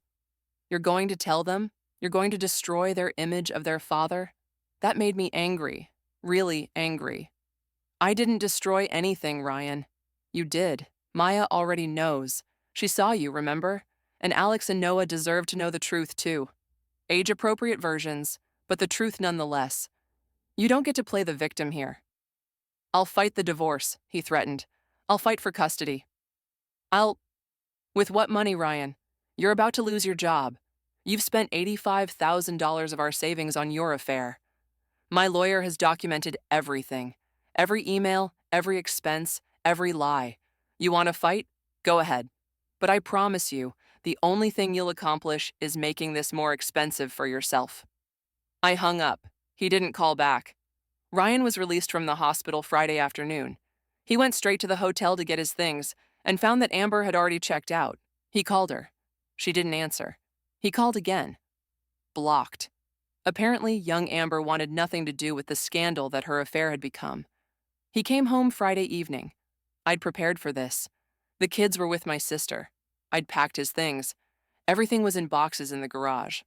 You're going to tell them? You're going to destroy their image of their father? That made me angry, really angry. I didn't destroy anything, Ryan. You did. Maya already knows. She saw you, remember? And Alex and Noah deserve to know the truth, too. Age-appropriate versions, but the truth nonetheless. You don't get to play the victim here. I'll fight the divorce, he threatened. I'll fight for custody. With what money, Ryan? You're about to lose your job. You've spent $85,000 of our savings on your affair. My lawyer has documented everything. Every email, every expense, every lie. You want to fight? Go ahead. But I promise you, the only thing you'll accomplish is making this more expensive for yourself. I hung up. He didn't call back. Ryan was released from the hospital Friday afternoon. He went straight to the hotel to get his things and found that Amber had already checked out. He called her. She didn't answer. He called again. Blocked. Apparently, young Amber wanted nothing to do with the scandal that her affair had become. He came home Friday evening. I'd prepared for this. The kids were with my sister. I'd packed his things. Everything was in boxes in the garage.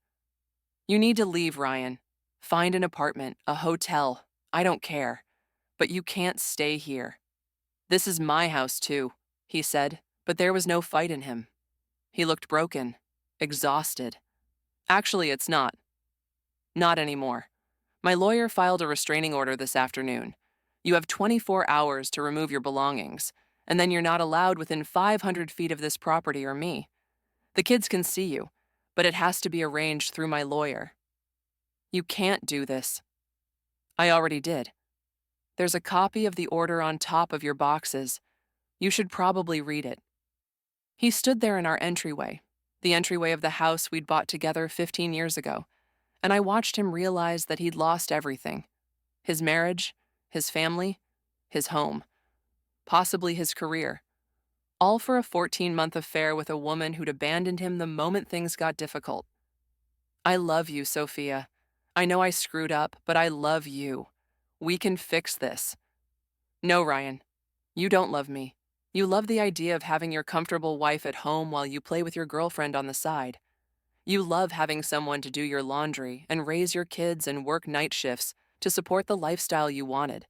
You need to leave, Ryan. Find an apartment, a hotel. I don't care. But you can't stay here. This is my house, too, he said, but there was no fight in him. He looked broken, exhausted. Actually, it's not. Not anymore. My lawyer filed a restraining order this afternoon. You have 24 hours to remove your belongings, and then you're not allowed within 500 feet of this property or me. The kids can see you, but it has to be arranged through my lawyer. You can't do this. I already did. There's a copy of the order on top of your boxes. You should probably read it. He stood there in our entryway, the entryway of the house we'd bought together 15 years ago, and I watched him realize that he'd lost everything. His marriage, his family, his home, possibly his career, all for a 14-month affair with a woman who'd abandoned him the moment things got difficult. I love you, Sophia. I know I screwed up, but I love you. We can fix this. No, Ryan, you don't love me. You love the idea of having your comfortable wife at home while you play with your girlfriend on the side. You love having someone to do your laundry and raise your kids and work night shifts to support the lifestyle you wanted.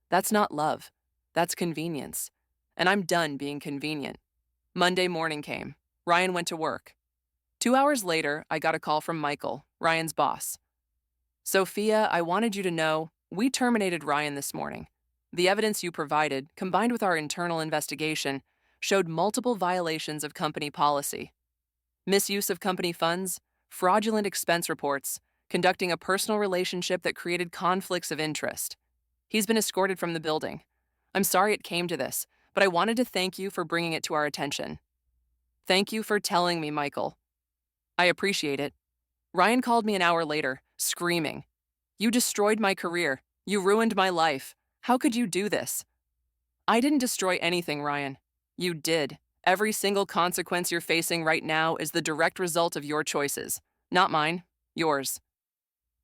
That's not love. That's convenience. And I'm done being convenient. Monday morning came. Ryan went to work. 2 hours later, I got a call from Michael, Ryan's boss. Sophia, I wanted you to know, we terminated Ryan this morning. The evidence you provided, combined with our internal investigation, showed multiple violations of company policy. Misuse of company funds, fraudulent expense reports, conducting a personal relationship that created conflicts of interest. He's been escorted from the building. I'm sorry it came to this, but I wanted to thank you for bringing it to our attention. Thank you for telling me, Michael. I appreciate it. Ryan called me an hour later, screaming. You destroyed my career. You ruined my life. How could you do this? I didn't destroy anything, Ryan. You did. Every single consequence you're facing right now is the direct result of your choices. Not mine, yours.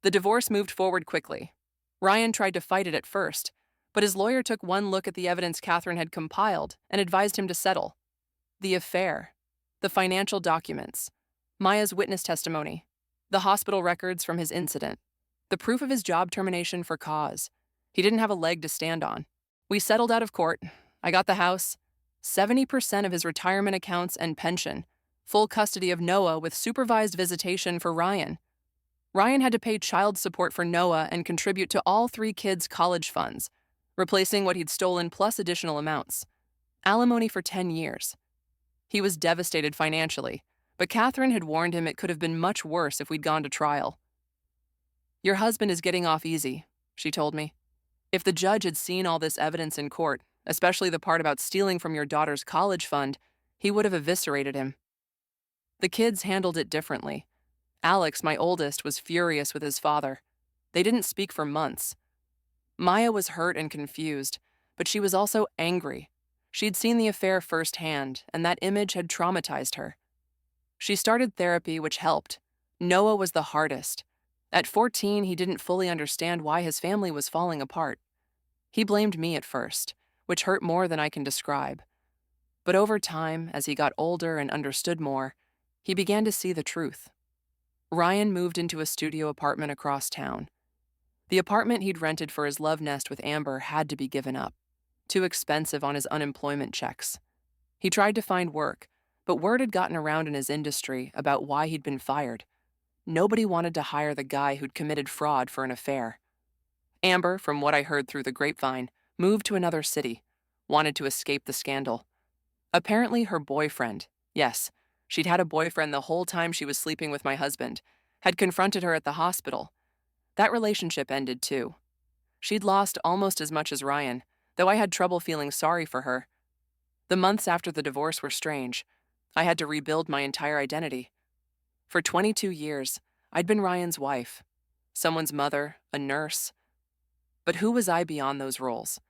The divorce moved forward quickly. Ryan tried to fight it at first, But his lawyer took one look at the evidence Catherine had compiled and advised him to settle. The affair, the financial documents, Maya's witness testimony, the hospital records from his incident, the proof of his job termination for cause. He didn't have a leg to stand on. We settled out of court. I got the house, 70% of his retirement accounts and pension, full custody of Noah with supervised visitation for Ryan. Ryan had to pay child support for Noah and contribute to all 3 kids' college funds, replacing what he'd stolen plus additional amounts. Alimony for 10 years. He was devastated financially, but Catherine had warned him it could have been much worse if we'd gone to trial. "Your husband is getting off easy," she told me. "If the judge had seen all this evidence in court, especially the part about stealing from your daughter's college fund, he would have eviscerated him." The kids handled it differently. Alex, my oldest, was furious with his father. They didn't speak for months. Maya was hurt and confused, but she was also angry. She'd seen the affair firsthand, and that image had traumatized her. She started therapy, which helped. Noah was the hardest. At 14, he didn't fully understand why his family was falling apart. He blamed me at first, which hurt more than I can describe. But over time, as he got older and understood more, he began to see the truth. Ryan moved into a studio apartment across town. The apartment he'd rented for his love nest with Amber had to be given up. Too expensive on his unemployment checks. He tried to find work, but word had gotten around in his industry about why he'd been fired. Nobody wanted to hire the guy who'd committed fraud for an affair. Amber, from what I heard through the grapevine, moved to another city, wanted to escape the scandal. Apparently her boyfriend, yes, she'd had a boyfriend the whole time she was sleeping with my husband, had confronted her at the hospital. That relationship ended too. She'd lost almost as much as Ryan, though I had trouble feeling sorry for her. The months after the divorce were strange. I had to rebuild my entire identity. For 22 years, I'd been Ryan's wife, someone's mother, a nurse. But who was I beyond those roles?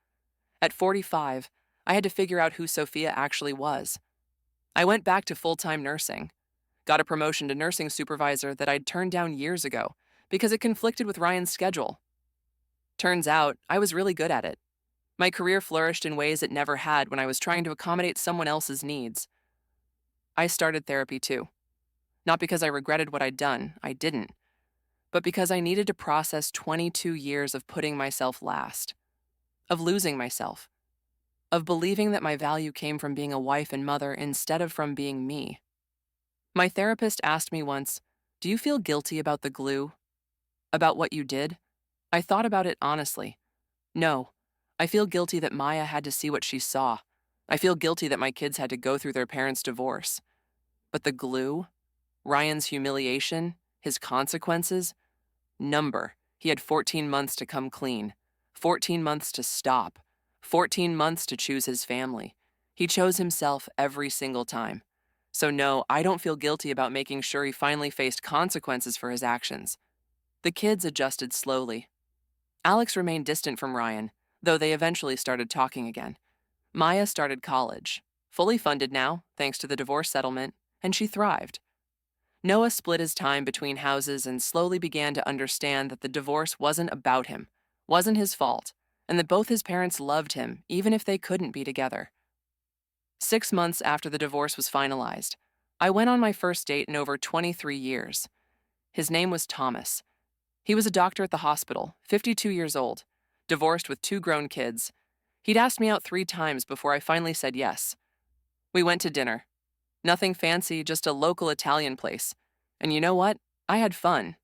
At 45, I had to figure out who Sophia actually was. I went back to full-time nursing, got a promotion to nursing supervisor that I'd turned down years ago because it conflicted with Ryan's schedule. Turns out, I was really good at it. My career flourished in ways it never had when I was trying to accommodate someone else's needs. I started therapy too. Not because I regretted what I'd done, I didn't, but because I needed to process 22 years of putting myself last, of losing myself, of believing that my value came from being a wife and mother instead of from being me. My therapist asked me once, "Do you feel guilty about the glue? About what you did?" I thought about it honestly. No. I feel guilty that Maya had to see what she saw. I feel guilty that my kids had to go through their parents' divorce. But the glue, Ryan's humiliation, his consequences, he had 14 months to come clean, 14 months to stop, 14 months to choose his family. He chose himself every single time. So no, I don't feel guilty about making sure he finally faced consequences for his actions. The kids adjusted slowly. Alex remained distant from Ryan, though they eventually started talking again. Maya started college, fully funded now, thanks to the divorce settlement, and she thrived. Noah split his time between houses and slowly began to understand that the divorce wasn't about him, wasn't his fault, and that both his parents loved him, even if they couldn't be together. 6 months after the divorce was finalized, I went on my first date in over 23 years. His name was Thomas. He was a doctor at the hospital, 52 years old, divorced with 2 grown kids. He'd asked me out 3 times before I finally said yes. We went to dinner. Nothing fancy, just a local Italian place. And you know what? I had fun.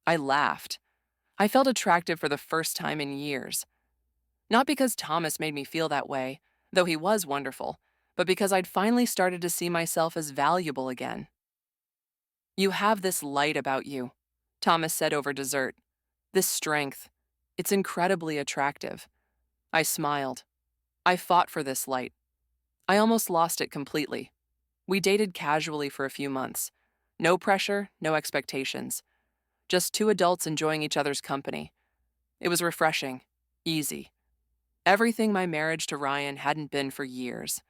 I laughed. I felt attractive for the first time in years. Not because Thomas made me feel that way, though he was wonderful, but because I'd finally started to see myself as valuable again. "You have this light about you," Thomas said over dessert. "This strength. It's incredibly attractive." I smiled. I fought for this light. I almost lost it completely. We dated casually for a few months. No pressure, no expectations. Just 2 adults enjoying each other's company. It was refreshing, easy. Everything my marriage to Ryan hadn't been for years.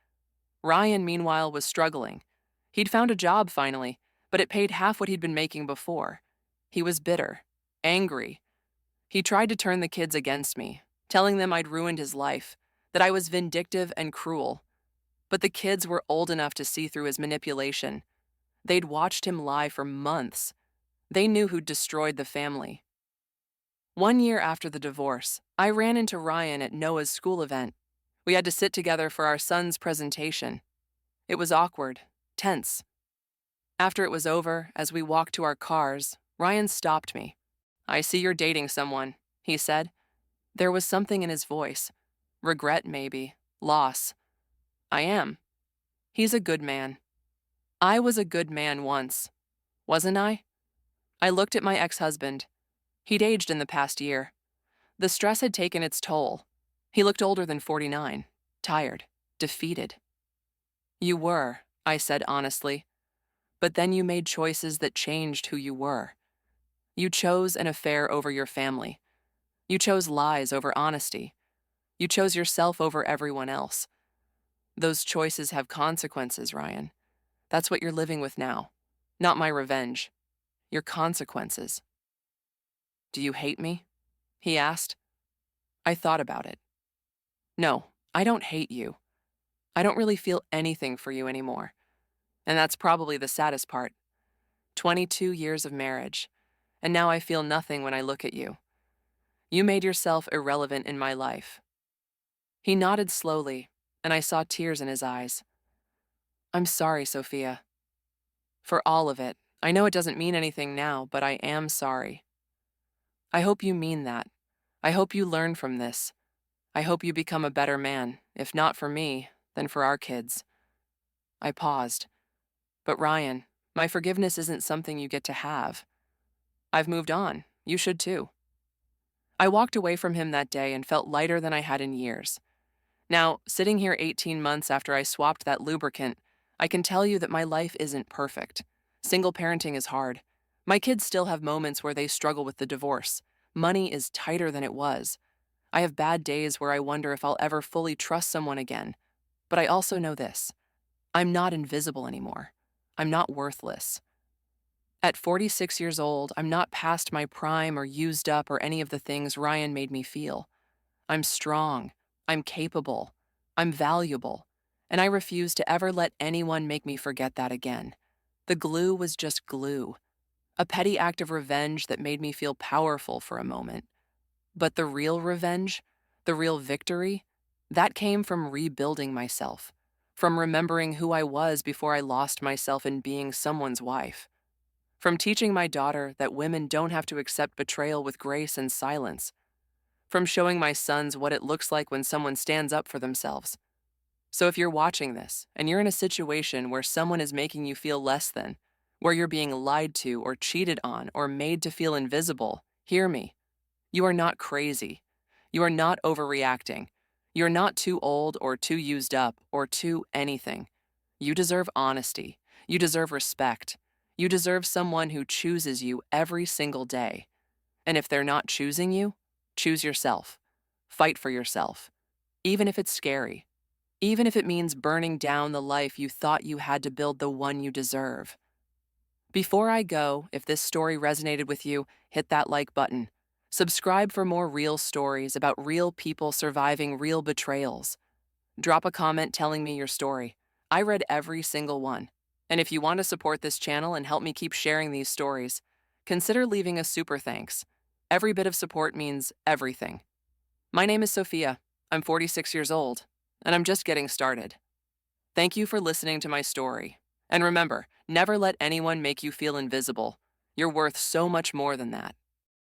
Ryan, meanwhile, was struggling. He'd found a job finally, but it paid half what he'd been making before. He was bitter, angry. He tried to turn the kids against me, telling them I'd ruined his life, that I was vindictive and cruel. But the kids were old enough to see through his manipulation. They'd watched him lie for months. They knew who'd destroyed the family. 1 year after the divorce, I ran into Ryan at Noah's school event. We had to sit together for our son's presentation. It was awkward, tense. After it was over, as we walked to our cars, Ryan stopped me. "I see you're dating someone," he said. There was something in his voice. Regret, maybe. Loss. "I am." "He's a good man." I was a good man once. Wasn't I? I looked at my ex-husband. He'd aged in the past year. The stress had taken its toll. He looked older than 49, tired, defeated. "You were," I said honestly. "But then you made choices that changed who you were. You chose an affair over your family. You chose lies over honesty. You chose yourself over everyone else. Those choices have consequences, Ryan. That's what you're living with now. Not my revenge. Your consequences." "Do you hate me?" he asked. I thought about it. "No, I don't hate you. I don't really feel anything for you anymore. And that's probably the saddest part. 22 years of marriage, and now I feel nothing when I look at you. You made yourself irrelevant in my life." He nodded slowly, and I saw tears in his eyes. "I'm sorry, Sophia. For all of it. I know it doesn't mean anything now, but I am sorry. I hope you mean that. I hope you learn from this. I hope you become a better man, if not for me, then for our kids." I paused. "But Ryan, my forgiveness isn't something you get to have. I've moved on. You should too." I walked away from him that day and felt lighter than I had in years. Now, sitting here 18 months after I swapped that lubricant, I can tell you that my life isn't perfect. Single parenting is hard. My kids still have moments where they struggle with the divorce. Money is tighter than it was. I have bad days where I wonder if I'll ever fully trust someone again. But I also know this. I'm not invisible anymore. I'm not worthless. At 46 years old, I'm not past my prime or used up or any of the things Ryan made me feel. I'm strong. I'm capable. I'm valuable. And I refuse to ever let anyone make me forget that again. The glue was just glue. A petty act of revenge that made me feel powerful for a moment. But the real revenge, the real victory, that came from rebuilding myself, from remembering who I was before I lost myself in being someone's wife, from teaching my daughter that women don't have to accept betrayal with grace and silence, from showing my sons what it looks like when someone stands up for themselves. So if you're watching this and you're in a situation where someone is making you feel less than, where you're being lied to or cheated on or made to feel invisible, hear me. You are not crazy. You are not overreacting. You're not too old or too used up or too anything. You deserve honesty. You deserve respect. You deserve someone who chooses you every single day. And if they're not choosing you, choose yourself. Fight for yourself. Even if it's scary. Even if it means burning down the life you thought you had to build the one you deserve. Before I go, if this story resonated with you, hit that like button. Subscribe for more real stories about real people surviving real betrayals. Drop a comment telling me your story. I read every single one. And if you want to support this channel and help me keep sharing these stories, consider leaving a super thanks. Every bit of support means everything. My name is Sophia. I'm 46 years old, and I'm just getting started. Thank you for listening to my story. And remember, never let anyone make you feel invisible. You're worth so much more than that.